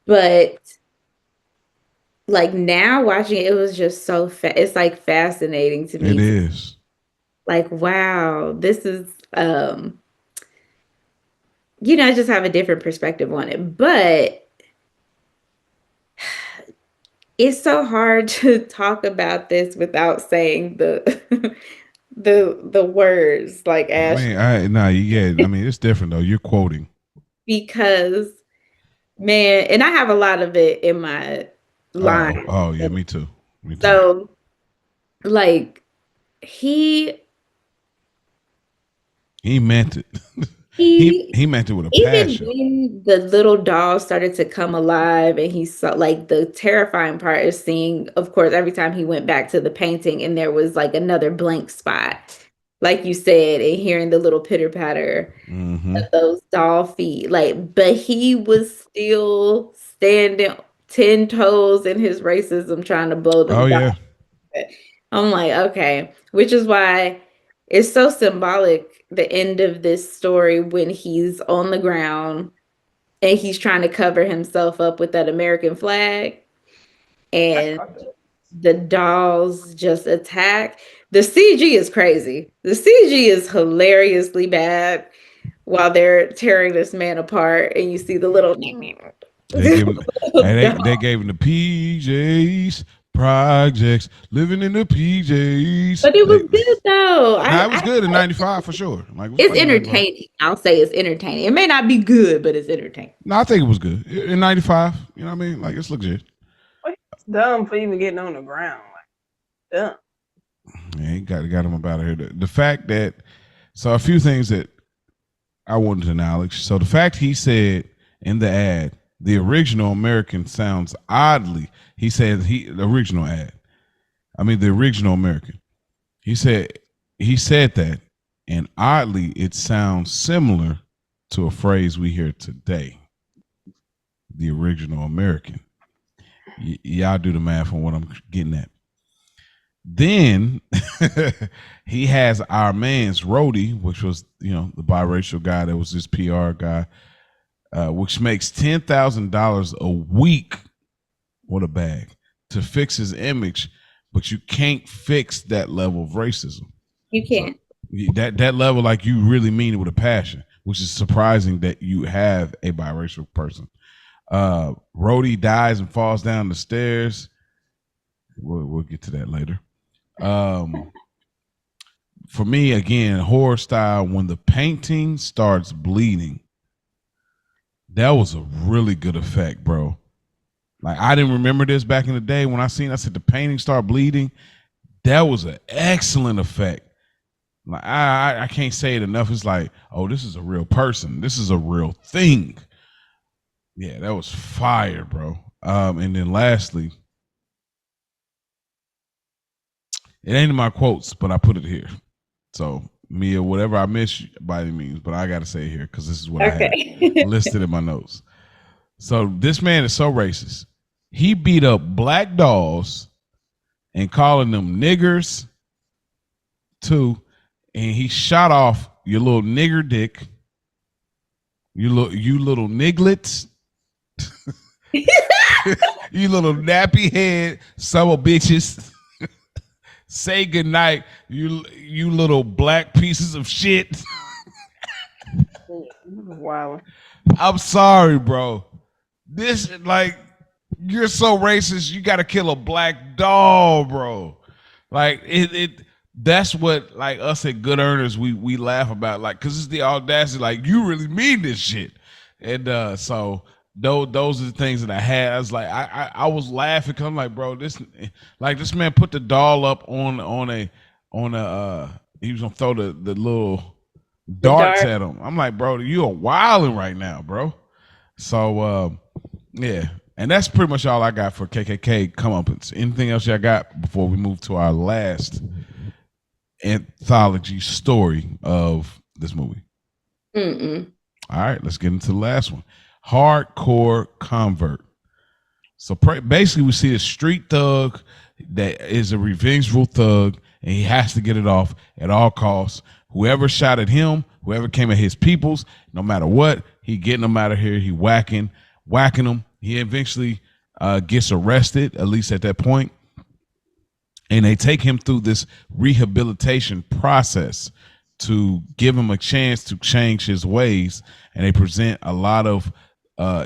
But like now watching it, it was just so it's like fascinating to It me. is. Like, wow, this is I just have a different perspective on it. But it's so hard to talk about this without saying the the words like I Ash mean, I mean, it's different though. You're quoting. because man, and I have a lot of it in my line. Oh yeah, me too. Me too. So like he He meant it. he he he meant it with a even passion. when the little doll started to come alive and he saw like the terrifying part is seeing, of course, every time he went back to the painting and there was like another blank spot, like you said, and hearing the little pitter patter Mm-hmm. of those doll feet. Like, but he was still standing 10 toes in his racism trying to blow Oh them down. yeah. I'm like, okay, which is why it's so symbolic the end of this story when he's on the ground and he's trying to cover himself up with that American flag and the dolls just attack. The CG is crazy. The CG is hilariously bad while they're tearing this man apart and you see the little They give him, and No. they gave him the PJs projects, living in the PJs. But it was They, good though. nah, it was good in '95 for sure. Like it was It's funny in '95. entertaining. I'll say it's entertaining. It may not be good, but it's entertaining. No, I think it was good in '95. You know what I mean? Like it's legit. It's dumb for even getting on the ground. Like, dumb. Yeah, he got him up out of here. The fact that so a few things that I wanted to acknowledge. So the fact he said in the ad, the original American sounds oddly. He said the original ad. I mean the original American. He said that, and oddly, it sounds similar to a phrase we hear today. The original American. Y'all do the math on what I'm getting at. Then he has our man's Rhodey, which was the biracial guy that was this PR guy, which makes $10,000 a week. What a bag to fix his image, but you can't fix that level of racism. You can't. So, that level, like you really mean it with a passion, which is surprising that you have a biracial person. Rhodey dies and falls down the stairs. We'll get to that later. For me, again, horror style, when the painting starts bleeding, that was a really good effect, bro. Like I didn't remember this back in the day when I said the painting start bleeding. That was an excellent effect. Like I can't say it enough. It's like, oh, this is a real person. This is a real thing. Yeah, that was fire, bro. And then lastly, it ain't in my quotes, but I put it here. So Mia, whatever I miss by any means, but I gotta say it here because this is what I had listed in my notes. So this man is so racist. He beat up black dolls and calling them niggers too, and he shot off your little nigger dick, you little nigglets, you little nappy head, summer bitches. Say goodnight, you little black pieces of shit. Wow. I'm sorry, bro. This like you're so racist. You got to kill a black doll, bro. Like it. That's what like us at Good Earners we laugh about, like because it's the audacity. Like you really mean this shit, and so those are the things that I had. I was like I was laughing because I'm like, bro, this man put the doll up on a he was gonna throw the little darts at him. I'm like, bro, you are wilding right now, bro. So yeah, and that's pretty much all I got for KKK comeuppance. Anything else y'all got before we move to our last anthology story of this movie? Mm-mm. All right, let's get into the last one. Hardcore convert. So basically, we see a street thug that is a revengeful thug, and he has to get it off at all costs. Whoever shot at him, whoever came at his peoples, no matter what, he getting them out of here. He whacking them. He eventually gets arrested, at least at that point. And they take him through this rehabilitation process to give him a chance to change his ways. And they present a lot of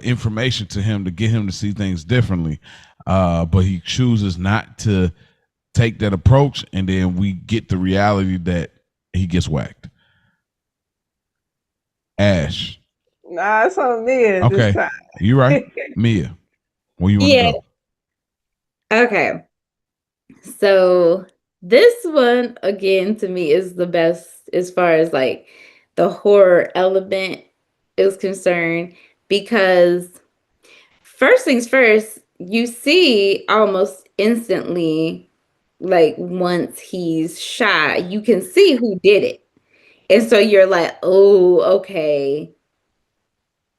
information to him to get him to see things differently. But he chooses not to take that approach. And then we get the reality that he gets whacked. Ash. Nah, it's on Mia Okay. this time. You right. Mia, where you want to go? Okay. So this one again to me is the best as far as like the horror element is concerned, because first things first, you see almost instantly, like once he's shot, you can see who did it. And so you're like, oh, okay.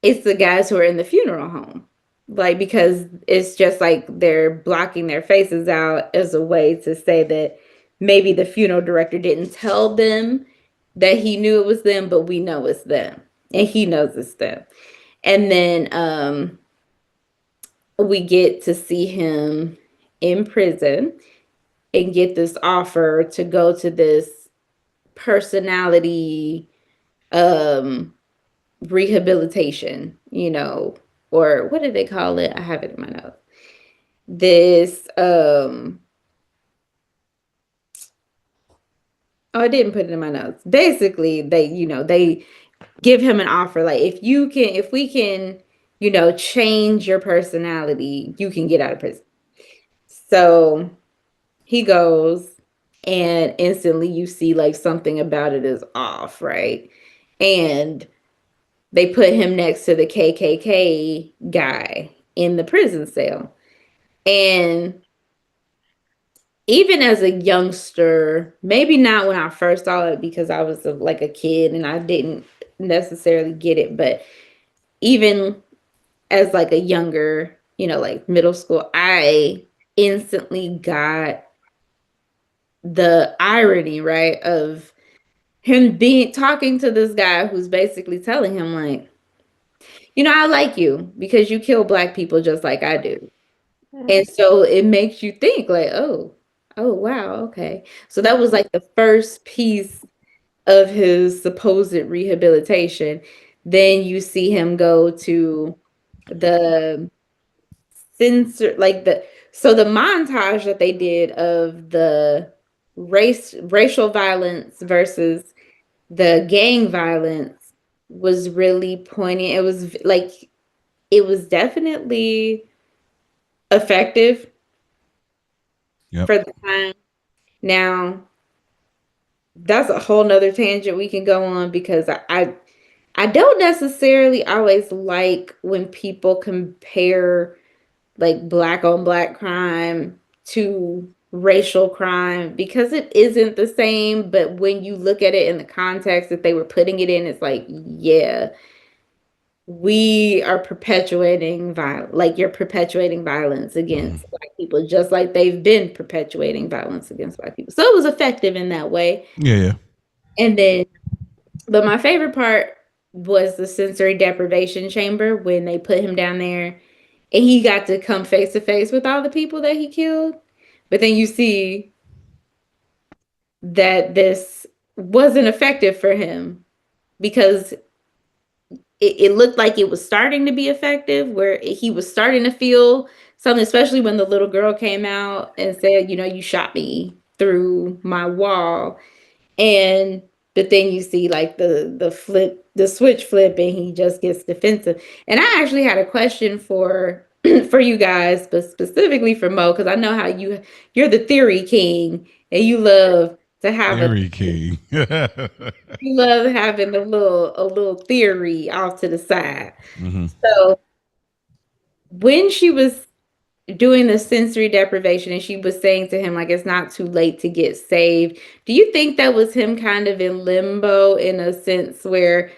It's the guys who are in the funeral home. Like, because it's just like they're blocking their faces out as a way to say that maybe the funeral director didn't tell them that he knew it was them, but we know it's them. And he knows it's them. And then we get to see him in prison and get this offer to go to this personality rehabilitation, or what did they call it? I have it in my notes. This I didn't put it in my notes. Basically, they give him an offer like if we can, change your personality, you can get out of prison. So he goes, and instantly you see like something about it is off, right? And they put him next to the KKK guy in the prison cell. And even as a youngster, maybe not when I first saw it because I was like a kid and I didn't necessarily get it, but even as like a younger, like middle school, I instantly got the irony, right, of him talking to this guy who's basically telling him like, I like you because you kill black people just like I do. And so it makes you think like, oh, wow, okay. So that was like the first piece of his supposed rehabilitation. Then you see him go to the so the montage that they did of the racial violence versus the gang violence was really poignant. It was definitely effective for the time. Now, that's a whole nother tangent we can go on because I don't necessarily always like when people compare like black on black crime to racial crime because it isn't the same. But when you look at it in the context that they were putting it in, it's like, yeah, we are perpetuating violence. Like you're perpetuating violence against black people, just like they've been perpetuating violence against black people. So it was effective in that way. Yeah. And then, but my favorite part was the sensory deprivation chamber when they put him down there and he got to come face to face with all the people that he killed. But then you see that this wasn't effective for him because it looked like it was starting to be effective, where he was starting to feel something, especially when the little girl came out and said, you shot me through my wall. But then you see like the switch flip and he just gets defensive. And I actually had a question for you guys, but specifically for Mo, because I know how you're the theory king and you love to have theory king. You love having a little theory off to the side. Mm-hmm. So when she was doing the sensory deprivation and she was saying to him like it's not too late to get saved, do you think that was him kind of in limbo in a sense where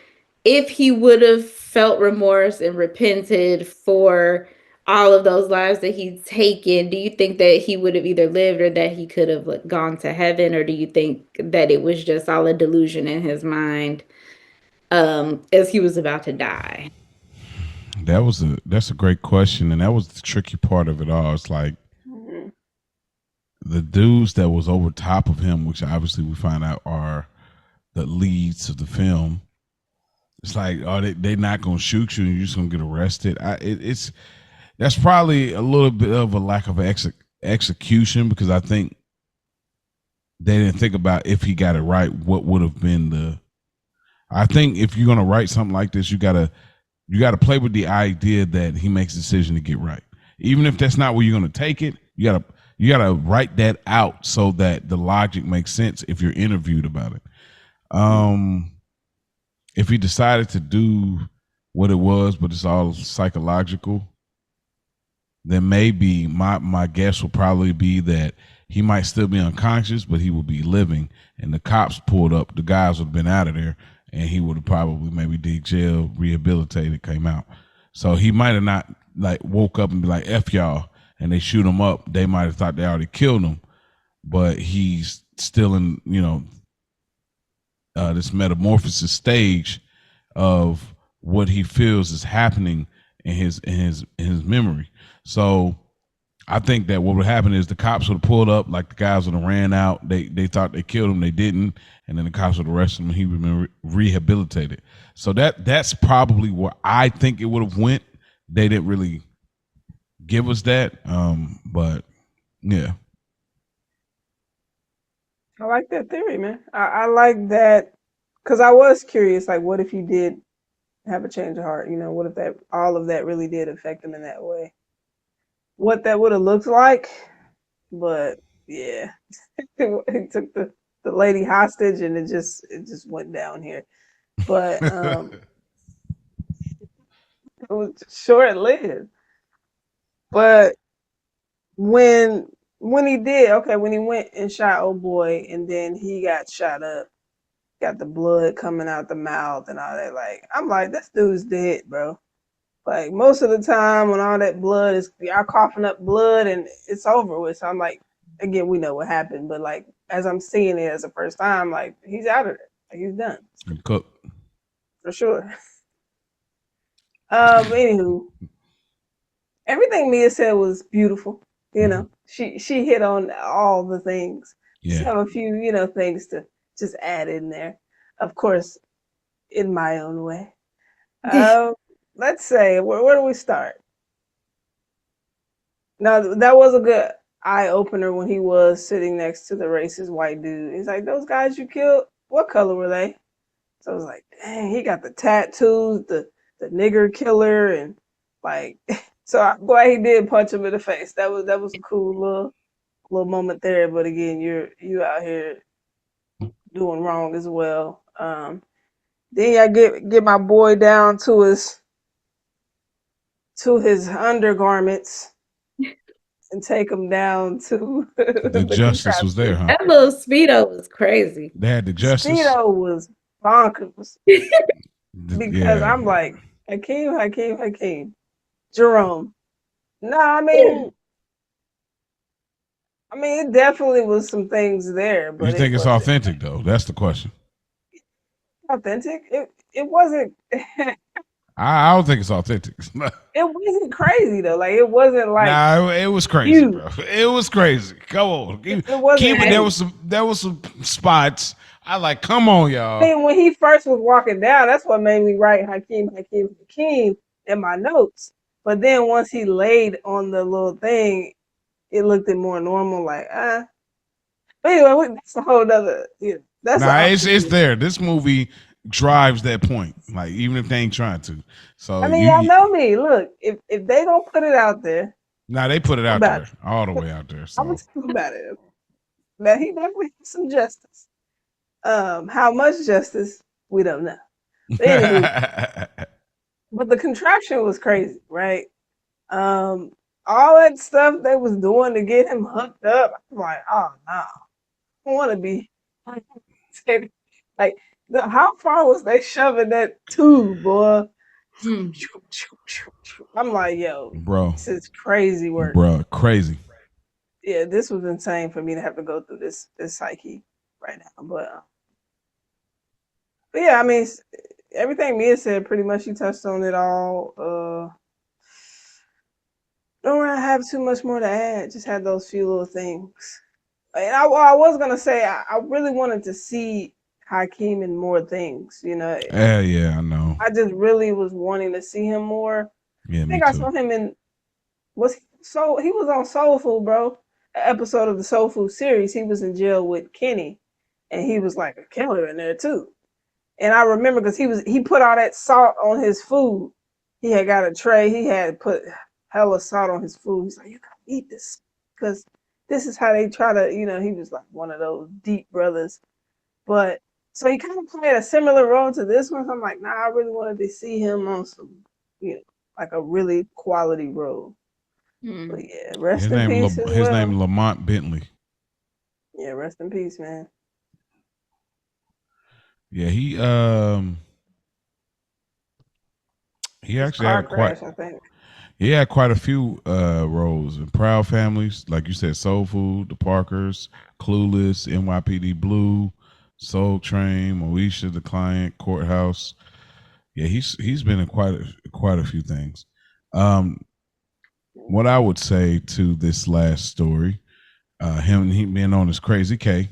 if he would have felt remorse and repented for all of those lives that he'd taken, do you think that he would have either lived or that he could have like gone to heaven, or do you think that it was just all a delusion in his mind as he was about to die? That's a great question, and that was the tricky part of it all. It's like the dudes that was over top of him, which obviously we find out are the leads of the film. It's like, they're not gonna shoot you and you're just gonna get arrested. That's probably a little bit of a lack of execution, because I think they didn't think about if he got it right, what would have been I think if you're gonna write something like this, you gotta play with the idea that he makes a decision to get right. Even if that's not where you're gonna take it, you gotta write that out so that the logic makes sense if you're interviewed about it. If he decided to do what it was, but it's all psychological, then maybe my guess will probably be that he might still be unconscious, but he will be living. And the cops pulled up, the guys would have been out of there, and he would have probably maybe did jail, rehabilitated, came out. So he might have not like woke up and be like, F y'all, and they shoot him up. They might have thought they already killed him, but he's still in, this metamorphosis stage of what he feels is happening in his memory. So I think that what would happen is the cops would have pulled up, like the guys would have ran out. They thought they killed him, they didn't, and then the cops would arrest him and he would have been rehabilitated. So that's probably where I think it would have went, they didn't really give us that. But yeah. I like that theory, man. I like that because I was curious, like, what if he did have a change of heart? You know, what if that all of that really did affect him in that way? What that would have looked like, but yeah, he took the lady hostage, and it just went down here. But it was short lived. But when he did, okay, when he went and shot old boy, and then he got shot up, got the blood coming out the mouth and all that. Like, I'm like, this dude's dead, bro. Like, most of the time when all that blood is, y'all coughing up blood and it's over with. So I'm like, again, we know what happened, but like, as I'm seeing it as the first time, like, he's out of there. Like, he's done. Cook. For sure. Anywho, everything Mia said was beautiful. You know, she hit on all the things. Yeah. Just have a few, things to just add in there. Of course, in my own way. Let's say, where do we start? Now, that was a good eye opener when he was sitting next to the racist white dude. He's like, those guys you killed, what color were they? So I was like, dang, he got the tattoos, the nigger killer, and like, so I'm glad he did punch him in the face. That was a cool little moment there. But again, you out here doing wrong as well. Then I get my boy down to his undergarments and take him down to the justice was there, huh? That little Speedo was crazy. They had the justice. Speedo was bonkers. Because I'm like, Hakeem, Jerome. No, I mean, it definitely was some things there. But you think it's authentic though? That's the question. Authentic? It wasn't. I don't think it's authentic. It wasn't crazy though. Like, it wasn't like. Nah, it was crazy, bro. It was crazy. Come on, it wasn't. There was some spots. I like, come on, y'all. I mean, when he first was walking down, that's what made me write Hakeem in my notes. But then once he laid on the little thing, it looked more normal. Like, But anyway, that's a whole nother. It's there. This movie drives that point. Like, even if they ain't trying to. So I mean, y'all know me. Look, if they don't put it out there. They put it out there, all the way out there. So. I'm gonna talk about it. Now, he definitely has some justice. How much justice, we don't know. But anyway, but the contraption was crazy, right? All that stuff they was doing to get him hooked up, I'm like, oh no, I don't want to be like, how far was they shoving that tube, boy? I'm like, yo, bro, this is crazy work, bro, crazy. Yeah, this was insane for me to have to go through this psyche right now, but yeah, I mean, everything Mia said, pretty much she touched on it all. Don't really have too much more to add. Just had those few little things. And I was gonna say I really wanted to see Hakeem in more things. Yeah, I know. I just really was wanting to see him more. Yeah, I think I saw him in he was on Soul Food, bro. An episode of the Soul Food series. He was in jail with Kenny, and he was like a killer in there too. And I remember because he put all that salt on his food. He had got a tray. He had put hella salt on his food. He's like, you gotta eat this because this is how they try to, he was like one of those deep brothers. But so he kind of played a similar role to this one. So I'm like, I really wanted to see him on some, like a really quality role. But yeah, rest in peace. His name Lamont Bentley. Yeah, rest in peace, man. Yeah, he actually had quite a few roles in Proud Families, like you said, Soul Food, The Parkers, Clueless, NYPD Blue, Soul Train, Moesha the Client, Courthouse. Yeah, he's been in quite a few things. What I would say to this last story, he being known as Crazy K,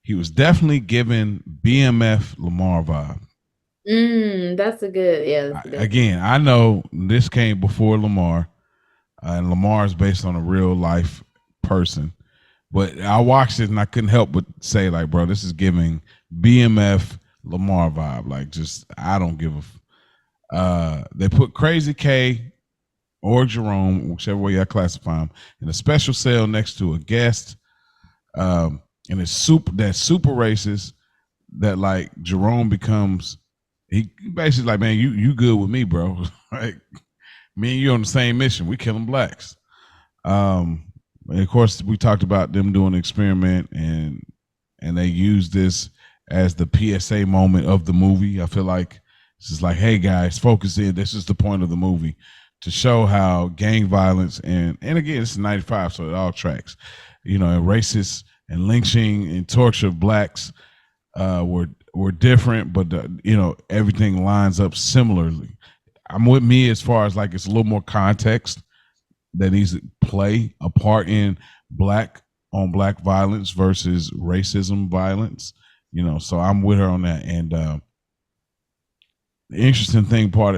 he was definitely giving BMF Lamar vibe. That's a good, yeah, that's a good. Again, I know this came before Lamar, and Lamar is based on a real life person. But I watched it and I couldn't help but say, like, bro, this is giving BMF Lamar vibe. Like, just I don't give a. They put Crazy K or Jerome, whichever way I classify him, in a special cell next to a guest. And it's super racist. That like Jerome becomes, he basically like, man, you good with me, bro? Like me and you on the same mission. We killing blacks. And of course, we talked about them doing an experiment, and they used this as the PSA moment of the movie. I feel like this is like, hey guys, focus in. This is the point of the movie, to show how gang violence and again, it's 95, so it all tracks. You know, and racist and lynching and torture of blacks were different, but you know, everything lines up similarly. I'm with me as far as like it's a little more context that needs to play a part in black on black violence versus racism violence. You know, so I'm with her on that. And the interesting part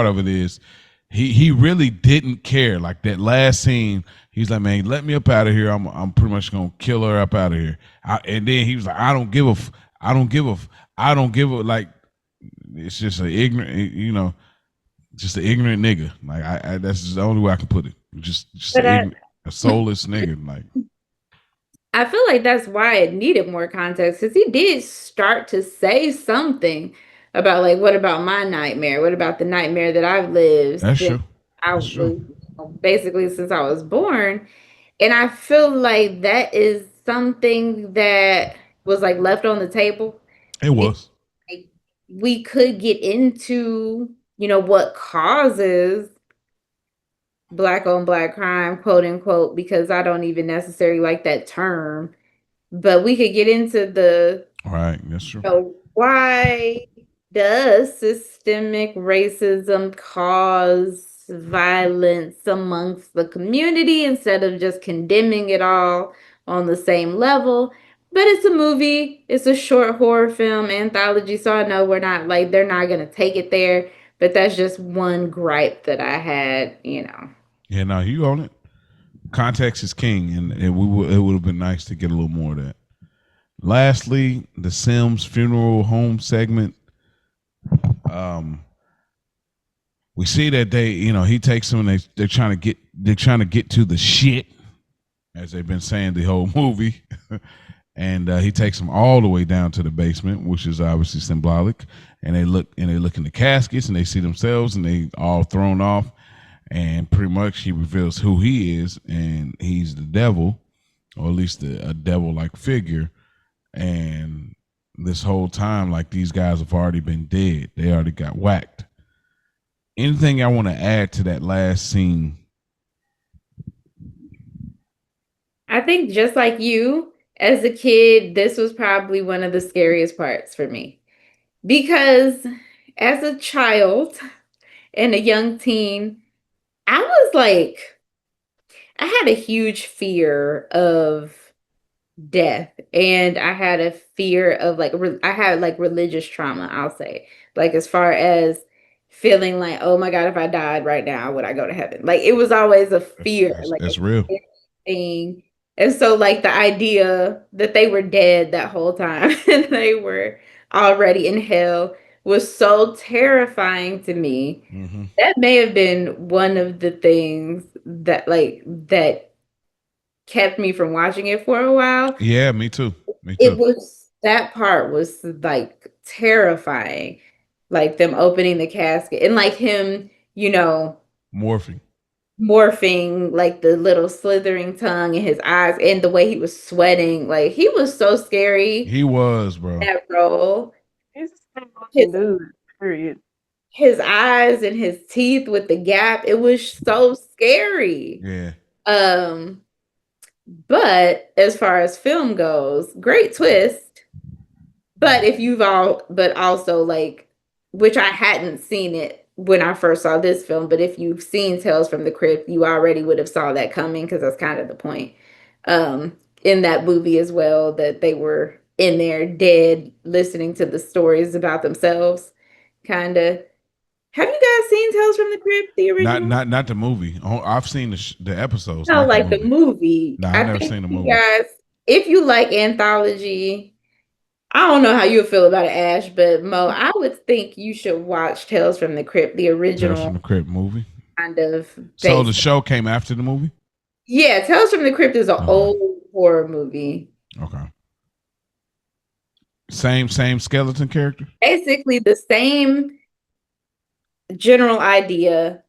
of it is he really didn't care. Like that last scene, he's like, man, let me up out of here. I'm pretty much gonna kill her up out of here. And then he was like, I don't give a like. It's just an ignorant, you know, just an ignorant nigga. Like that's just the only way I can put it. Just a soulless nigga. Like I feel like that's why it needed more context, because he did start to say something about like, what about my nightmare? What about the nightmare that I've lived that's since true. I That's true. was basically since I was born? And I feel like that is something that was like left on the table. It And was. like, we could get into, what causes black on black crime, quote unquote, because I don't even necessarily like that term. But we could get into the, All right. That's true. why does systemic racism cause violence amongst the community instead of just condemning it all on the same level? But it's a movie, it's a short horror film anthology, so I know we're not like, they're not going to take it there. But that's just one gripe that I had. Yeah, no, you own it. Context is king, and it would have been nice to get a little more of that. Lastly, the Sims funeral home segment. We see that he takes them and they're trying to get to the shit, as they've been saying the whole movie. And he takes them all the way down to the basement, which is obviously symbolic. And they look in the caskets and they see themselves and they all thrown off. And pretty much he reveals who he is, and he's the devil, or at least a devil-like figure. And this whole time, like, these guys have already been dead. They already got whacked. Anything I want to add to that last scene? I think just like you, as a kid, this was probably one of the scariest parts for me. Because as a child and a young teen, I was like, I had a huge fear of death, and I had a fear of like, I had like religious trauma, I'll say. Like, as far as feeling like, oh my God, if I died right now, would I go to heaven? Like, it was always a fear, like a That's real. scary thing. And so, like, the idea that they were dead that whole time and they were already in hell was so terrifying to me. Mm-hmm. That may have been one of the things that kept me from watching it for a while. Yeah, me too. Me It too. was that part was like terrifying. Like them opening the casket and like him, Morphing. morphing, like the little slithering tongue in his eyes and the way he was sweating. Like he was so scary, He was, bro. that role. He's a scary His looking dude. Period. his eyes and his teeth with the gap, it was so scary. Yeah. Um, but as far as film goes, great twist. But also like, which I hadn't seen it when I first saw this film, but if you've seen Tales from the Crypt, you already would have saw that coming because that's kind of the point in that movie as well, that they were in there dead, listening to the stories about themselves, kind of. Have you guys seen Tales from the Crypt, the original? Not the movie. Oh, I've seen the episodes, No, not the like the movie. movie. No, I've I never think seen the you movie. guys, if you like anthology, I don't know how you feel about it, Ash, but Mo, I would think you should watch Tales from the Crypt, the Tales original from the Crypt movie. kind of So the based. show came after the movie. Yeah, Tales from the Crypt is an Okay. old horror movie. Okay. Same skeleton character. Basically the same general idea.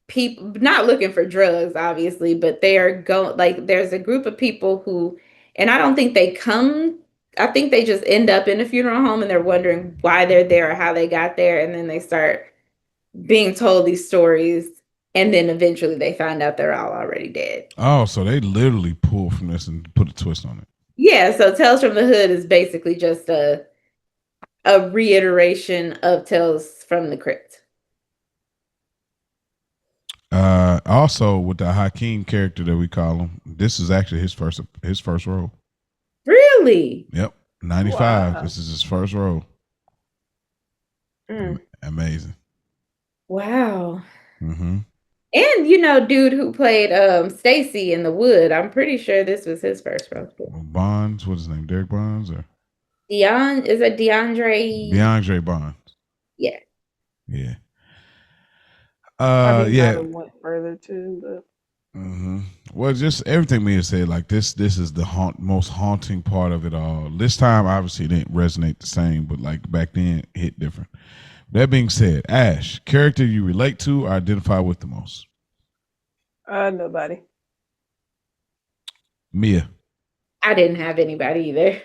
People not looking for drugs, obviously, but they are going like there's a group of people who, and I don't think they come. I think they just end up in a funeral home and they're wondering why they're there or how they got there, and then they start being told these stories, and then eventually they find out they're all already dead. Oh, so they literally pulled from this and put a twist on it. Yeah, so Tales from the Hood is basically just a reiteration of Tales from the Crypt. Also with the Hakeem character that we call him, this is actually his first role. Really? Yep, 95. Wow. This is his first role. Mm. Amazing. Wow. Mm-hmm. And dude who played Stacy in The Wood, I'm pretty sure this was his first role. Bonds, what's his name? Derek Bonds or Is it DeAndre? DeAndre Bonds? Yeah. Yeah. Might Yeah. have went further too, but Mm-hmm. Well, just everything Mia said, like this is the most haunting part of it all. This time, obviously, it didn't resonate the same, but like back then, it hit different. That being said, Ash, character you relate to or identify with the most? nobody. Mia. I didn't have anybody either.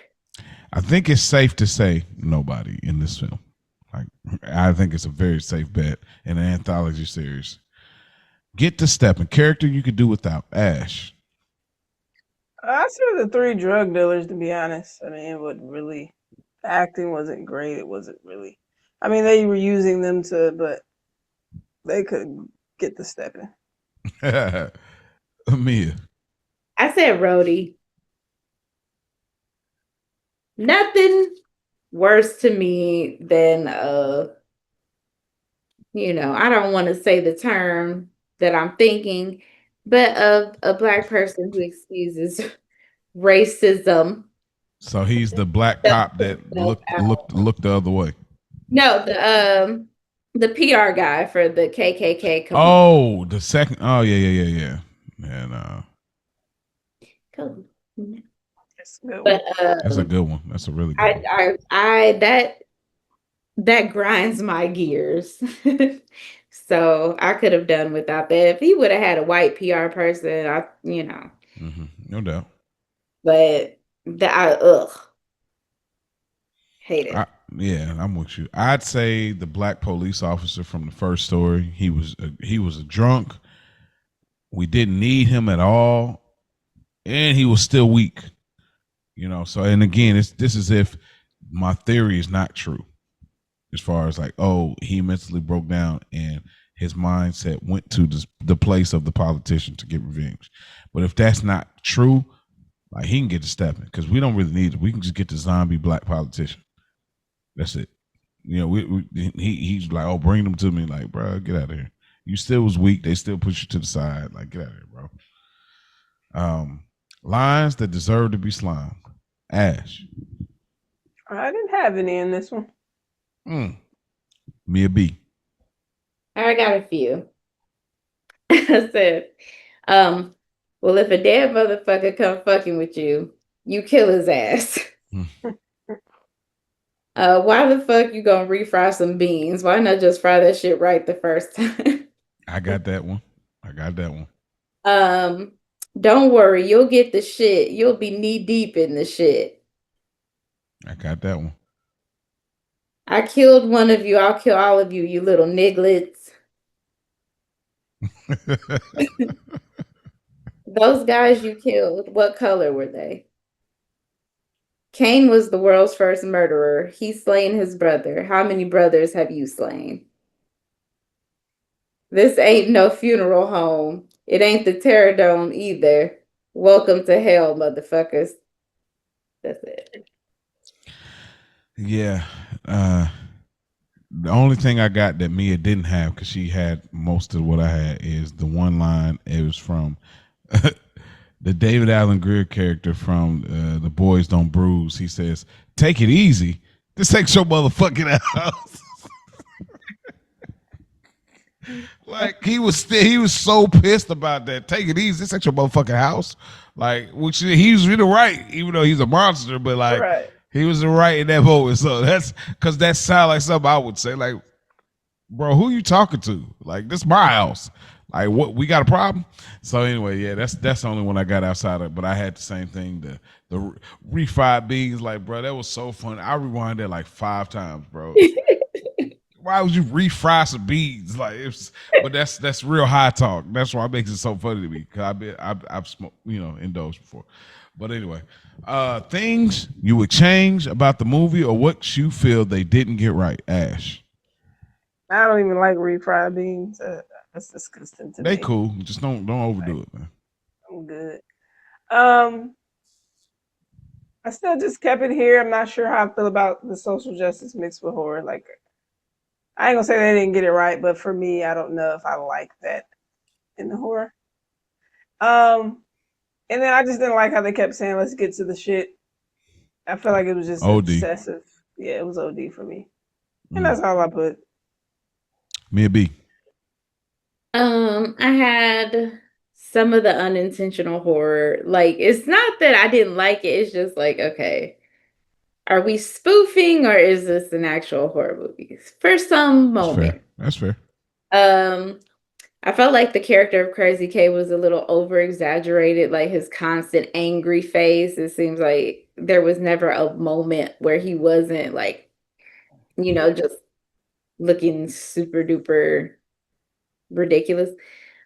I think it's safe to say nobody in this film. Like, I think it's a very safe bet in an anthology series. Get to stepping. Character you could do without. Ash. I saw the 3 drug dealers, to be honest. I mean, it wasn't really, the acting wasn't great. It wasn't really, I mean, they were using them but they couldn't get the stepping. Mia. I said Rhodey. Nothing worse to me than I don't want to say the term that I'm thinking, but a black person who excuses racism. So he's the black cop that looked the other way. No, the PR guy for the KKK. Oh, the second. Oh yeah. And but that's a good one. That's a really good one. I that grinds my gears. So I could have done without that. If he would have had a white PR person, Mm-hmm. No doubt. But hate it. Yeah, I'm with you. I'd say the black police officer from the first story. He was a drunk. We didn't need him at all, and he was still weak. So and again, this is if my theory is not true, as far as like, oh, he mentally broke down and his mindset went to the place of the politician to get revenge. But if that's not true, like he can get to stepping because we don't really need it. We can just get the zombie black politician. That's it. He's like, oh, bring them to me. Like, bro, get out of here. You still was weak. They still push you to the side. Like, get out of here, bro. Lines that deserve to be slimed. Ash. I didn't have any in this one. Mia B. I got a few. I said, well, if a dead motherfucker come fucking with you, you kill his ass. Why the fuck you gonna refry some beans? Why not just fry that shit right the first time? I got that one. Don't worry, you'll get the shit. You'll be knee deep in the shit. I got that one. I killed one of you. I'll kill all of you, you little nigglets. Those guys you killed, what color were they? Cain was the world's first murderer. He slain his brother. How many brothers have you slain? This ain't no funeral home. It ain't the Terror Dome either. Welcome to hell, motherfuckers. That's it. Yeah. The only thing I got that Mia didn't have, because she had most of what I had, is the one line. It was from the David Allen Greer character from The Boys Don't Bruise. He says, "Take it easy. This ain't your motherfucking house." Like he was so pissed about that. Take it easy. This ain't your motherfucking house. Like, which he's really right, even though he's a monster. But like, Right. he was right in that moment. So that's because that sounds like something I would say. Like, bro, who you talking to? Like, this my house. Like, what, we got a problem? So anyway, yeah, that's the only one I got outside of. But I had the same thing. The refried beans. Like, bro, that was so funny. I rewound that like 5 times, bro. Why would you refry some beans? Like, it's, but that's real high talk. That's why it makes it so funny to me, because I've smoked, indulged before. But anyway, things you would change about the movie, or what you feel they didn't get right, Ash. I don't even like refried beans. That's disgusting to They me. cool, just don't overdo it, man. I'm good. I still just kept it here. I'm not sure how I feel about the social justice mixed with horror. Like, I ain't gonna say they didn't get it right, but for me, I don't know if I like that in the horror. And then I just didn't like how they kept saying, "Let's get to the shit." I feel like it was just OD. excessive. Yeah, it was OD for me, and that's all I put. Me a B. I had some of the unintentional horror. Like, it's not that I didn't like it. It's just like, okay, are we spoofing or is this an actual horror movie? For some moment. That's fair. I felt like the character of Crazy K was a little over exaggerated, like his constant angry face. It seems like there was never a moment where he wasn't like, just looking super duper ridiculous.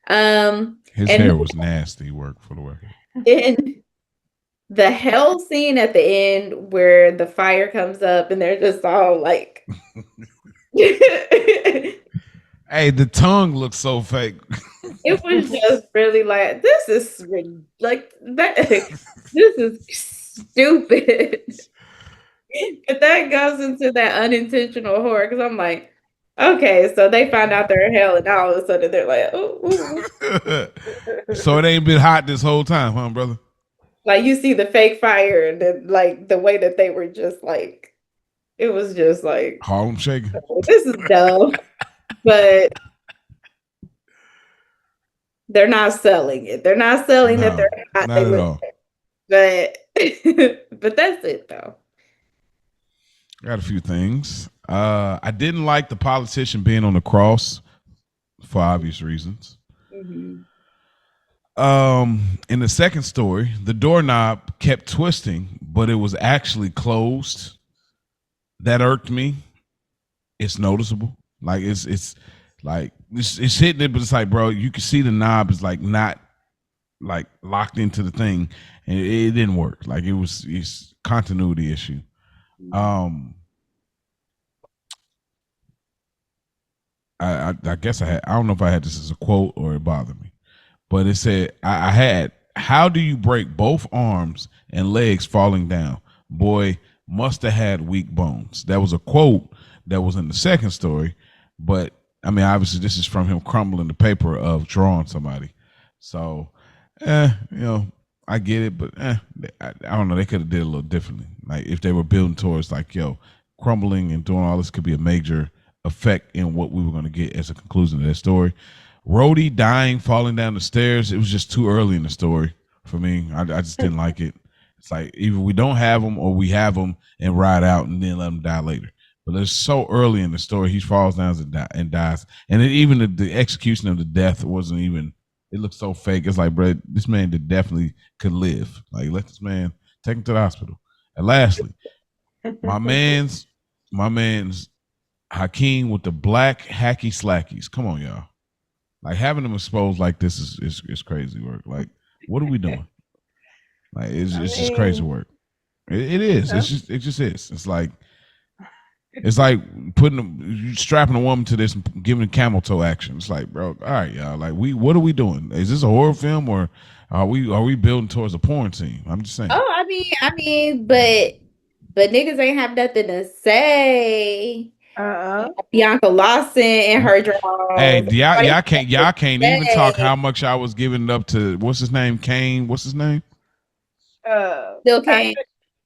His hair was nasty work, for the record. In the hell scene at the end where the fire comes up and they're just all like hey, the tongue looks so fake. It was just really like, this is like that. This is stupid. But that goes into that unintentional horror, because I'm like, okay, so they find out they're in hell, and all of a sudden they're like, oh. So it ain't been hot this whole time, huh, brother? Like, you see the fake fire, and then like the way that they were just like, it was just like Harlem shaking. This is dumb, but they're not selling it. They're not selling that they're hot. Not at all. But that's it, though. Got a few things. I didn't like the politician being on the cross for obvious reasons. Mm-hmm. In the second story, the doorknob kept twisting, but it was actually closed. That irked me. It's noticeable. Like it's like it's hitting it, but it's like, bro, you can see the knob is like not like locked into the thing, and it didn't work. Like it's continuity issue. I guess I don't know if I had this as a quote or it bothered me, but it said I had, "How do you break both arms and legs falling down? Boy, must have had weak bones." That was a quote that was in the second story, but I mean, obviously this is from him crumbling the paper of drawing somebody. So, I get it, but I don't know. They could have did a little differently. Like if they were building towards like, crumbling and doing all this could be a major effect in what we were going to get as a conclusion to that story. Rhodey dying, falling down the stairs. It was just too early in the story for me. I just didn't like it. It's like either we don't have them or we have them and ride out and then let them die later. But it's so early in the story, he falls down and dies. And then even the execution of the death wasn't even, it looked so fake. It's like, bro, this man definitely could live. Like, let this man, take him to the hospital. And lastly, my man's Hakeem with the black hacky slackies. Come on, y'all. Like having them exposed like this is crazy work. Like, what are we doing? Like it's just crazy work. It is. Yeah. It just is. It's like strapping a woman to this and giving camel toe action. It's like, bro, all right, y'all. Like what are we doing? Is this a horror film or are we building towards a porn scene? I'm just saying. Oh, I mean, but but niggas ain't have nothing to say. Bianca Lawson and her draws. Hey, y'all can't even talk how much I was giving up to what's his name? Kane. What's his name? Still Kane.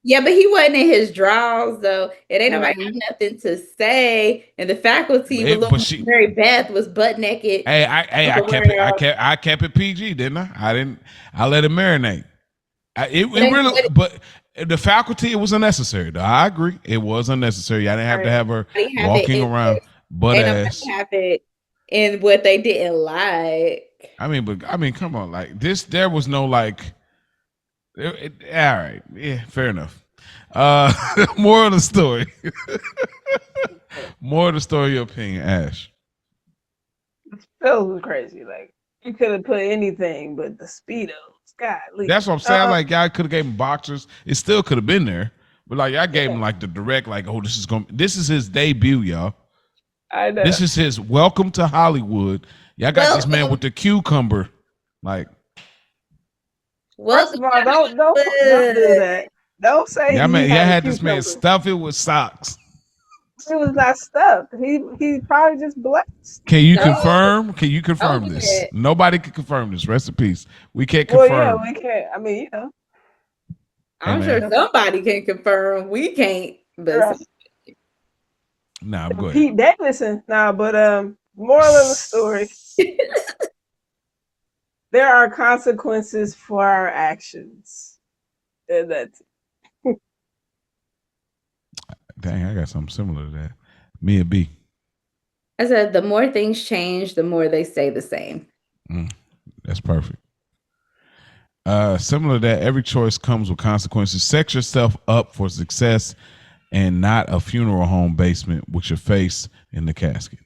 Yeah, but he wasn't in his draws though. It ain't nobody got nothing to say. And the faculty Mary Beth was butt naked. I kept it PG, didn't I? I let it marinate. But the faculty, it was unnecessary though. I agree. It was unnecessary. I didn't have to have her walking around butt ass. Have it in what they didn't like. I mean, come on, like this. There was no like. All right, yeah, fair enough. More of the story. More of the story. Your opinion, Ash. That was crazy. Like you could have put anything, but the Speedos. God, that's what I'm saying. Like y'all could have gave him boxers. It still could have been there, but like I gave him like the direct. Like, oh, this is his debut, y'all. I know. This is his welcome to Hollywood. Y'all got this man with the cucumber, like. First of all, don't do that. Don't say. Yeah, man, y'all had this man stuff it with socks. It was not stuffed. He probably just blessed. Can you confirm? Can you confirm this? Nobody can confirm this. Rest in peace. We can't confirm. Well, yeah, we can't. I mean, I'm sure somebody can confirm. We can't. But nah, I'm good. Pete Davidson. Nah, but moral of the story. There are consequences for our actions. And that's dang, I got something similar to that. Me and B. I said the more things change, the more they stay the same. That's perfect. Similar to that, every choice comes with consequences. Set yourself up for success and not a funeral home basement with your face in the casket.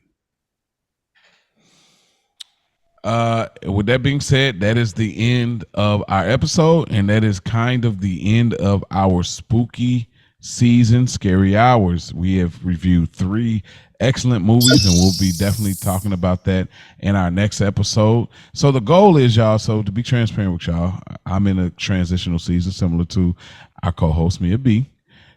With that being said, that is the end of our episode, and that is kind of the end of our spooky season, Scary Hours. We have reviewed 3 excellent movies, and we'll be definitely talking about that in our next episode. So the goal is, y'all, so to be transparent with y'all, I'm in a transitional season similar to our co-host Mia B.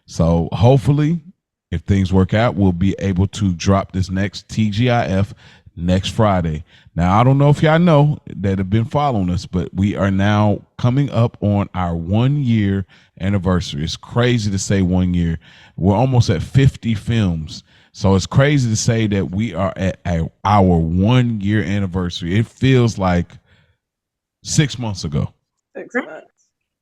So hopefully, if things work out, we'll be able to drop this next TGIF next Friday. Now, I don't know if y'all know that have been following us, but we are now coming up on our 1-year anniversary. It's crazy to say 1 year. We're almost at 50 films. So it's crazy to say that we are at our 1-year anniversary. It feels like 6 months ago. 6 months.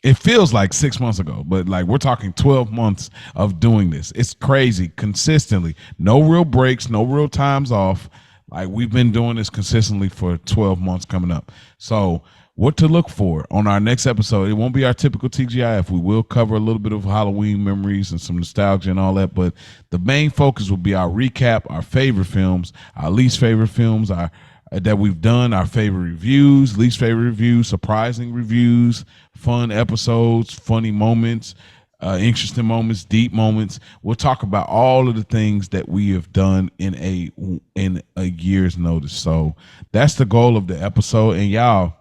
It feels like 6 months ago, but like we're talking 12 months of doing this. It's crazy, consistently. No real breaks, no real times off. Like we've been doing this consistently for 12 months coming up. So what to look for on our next episode? It won't be our typical TGIF. We will cover a little bit of Halloween memories and some nostalgia and all that, but the main focus will be our recap, our favorite films, our least favorite films, that we've done, our favorite reviews, least favorite reviews, surprising reviews, fun episodes, funny moments, interesting moments, deep moments. We'll talk about all of the things that we have done in a year's notice. So that's the goal of the episode. And y'all,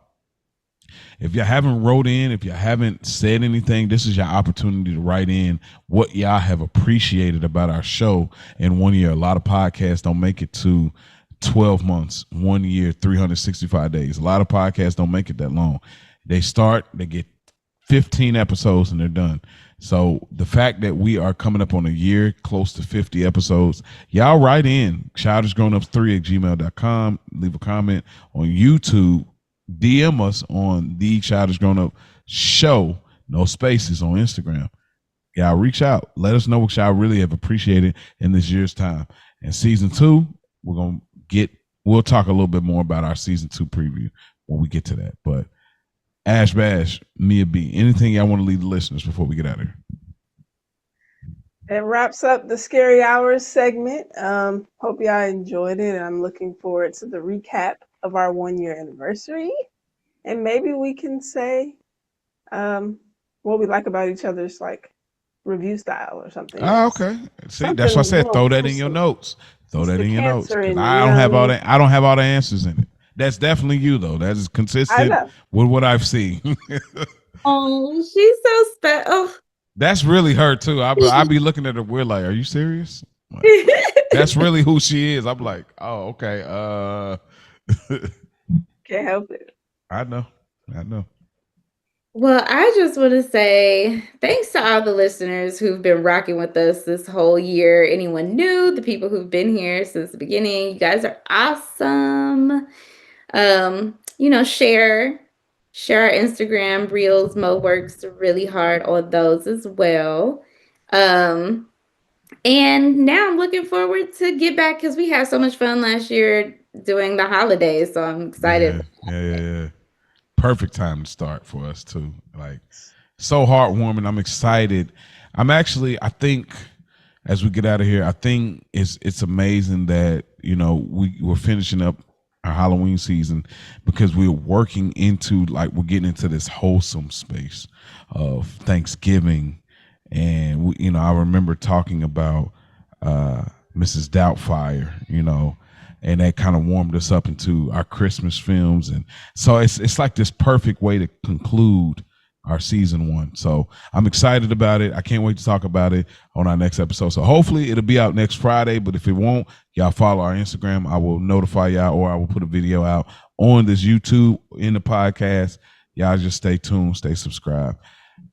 if you haven't wrote in, if you haven't said anything, this is your opportunity to write in what y'all have appreciated about our show in 1 year. A lot of podcasts don't make it to 12 months, 1 year, 365 days. A lot of podcasts don't make it that long. They start, they get 15 episodes and they're done. So the fact that we are coming up on a year, close to 50 episodes, y'all write in childishgrownups3@gmail.com. Leave a comment on YouTube. DM us on the Childish Grown Up Show, no spaces, on Instagram. Y'all reach out. Let us know what y'all really have appreciated in this year's time. And season 2, we'll talk a little bit more about our season 2 preview when we get to that. But Ash Bash, Mia B, anything y'all want to leave the listeners before we get out of here? That wraps up the Scary Hours segment. Hope y'all enjoyed it, and I'm looking forward to the recap of our 1 year anniversary. And maybe we can say what we like about each other's like review style or something. Oh, okay. See, that's what I said. Throw that in your notes. Throw that in your notes. 'Cause I don't have all that. I don't have all the answers in it. That's definitely you, though. That is consistent with what I've seen. Oh, she's so special. That's really her too. I be looking at her weird like, are you serious? Like, that's really who she is. I'm like, oh, okay. Can't help it. I know. Well, I just want to say thanks to all the listeners who've been rocking with us this whole year. Anyone new, the people who've been here since the beginning, you guys are awesome. Share our Instagram reels. Mo works really hard on those as well. And now I'm looking forward to get back because we had so much fun last year doing the holidays. So I'm excited. Yeah. Perfect time to start for us too. Like, so heartwarming. I'm excited. I think as we get out of here, I think it's amazing that, we're finishing up our Halloween season because we're working into, like, we're getting into this wholesome space of Thanksgiving. And I remember talking about Mrs. Doubtfire, and that kind of warmed us up into our Christmas films. And so it's like this perfect way to conclude our season 1. So I'm excited about it. I can't wait to talk about it on our next episode. So hopefully it'll be out next Friday, but if it won't, y'all follow our Instagram. I will notify y'all, or I will put a video out on this YouTube in the podcast. Y'all just stay tuned, stay subscribed.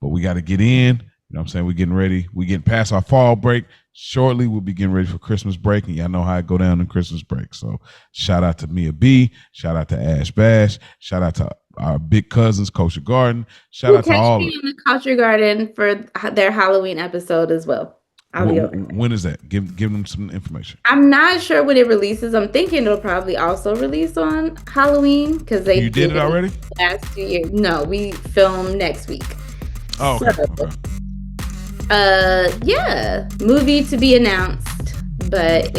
But we got to get in. You know what I'm saying? We're getting ready. We're getting past our fall break. Shortly, we'll be getting ready for Christmas break, and y'all know how it go down in Christmas break. So shout out to Mia B. Shout out to Ash Bash. Shout out to our big cousins, Culture Garden. Shout out to all. Catch me in the Culture Garden for their Halloween episode as well. I'll be over. When is that? Give them some information. I'm not sure when it releases. I'm thinking it'll probably also release on Halloween because You did it already? Last 2 years. No, we film next week. Oh, okay. Yeah, movie to be announced, but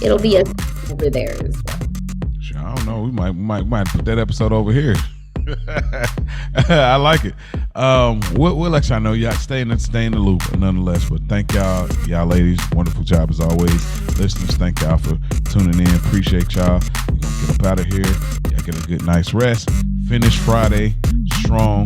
it'll be over there as well. Sure, I don't know. We might put that episode over here. I like it. We'll let y'all know. Y'all stay in the loop, nonetheless. But thank y'all ladies. Wonderful job as always. Listeners, thank y'all for tuning in. Appreciate y'all. We're gonna get up out of here. Y'all get a good night's rest. Finish Friday strong.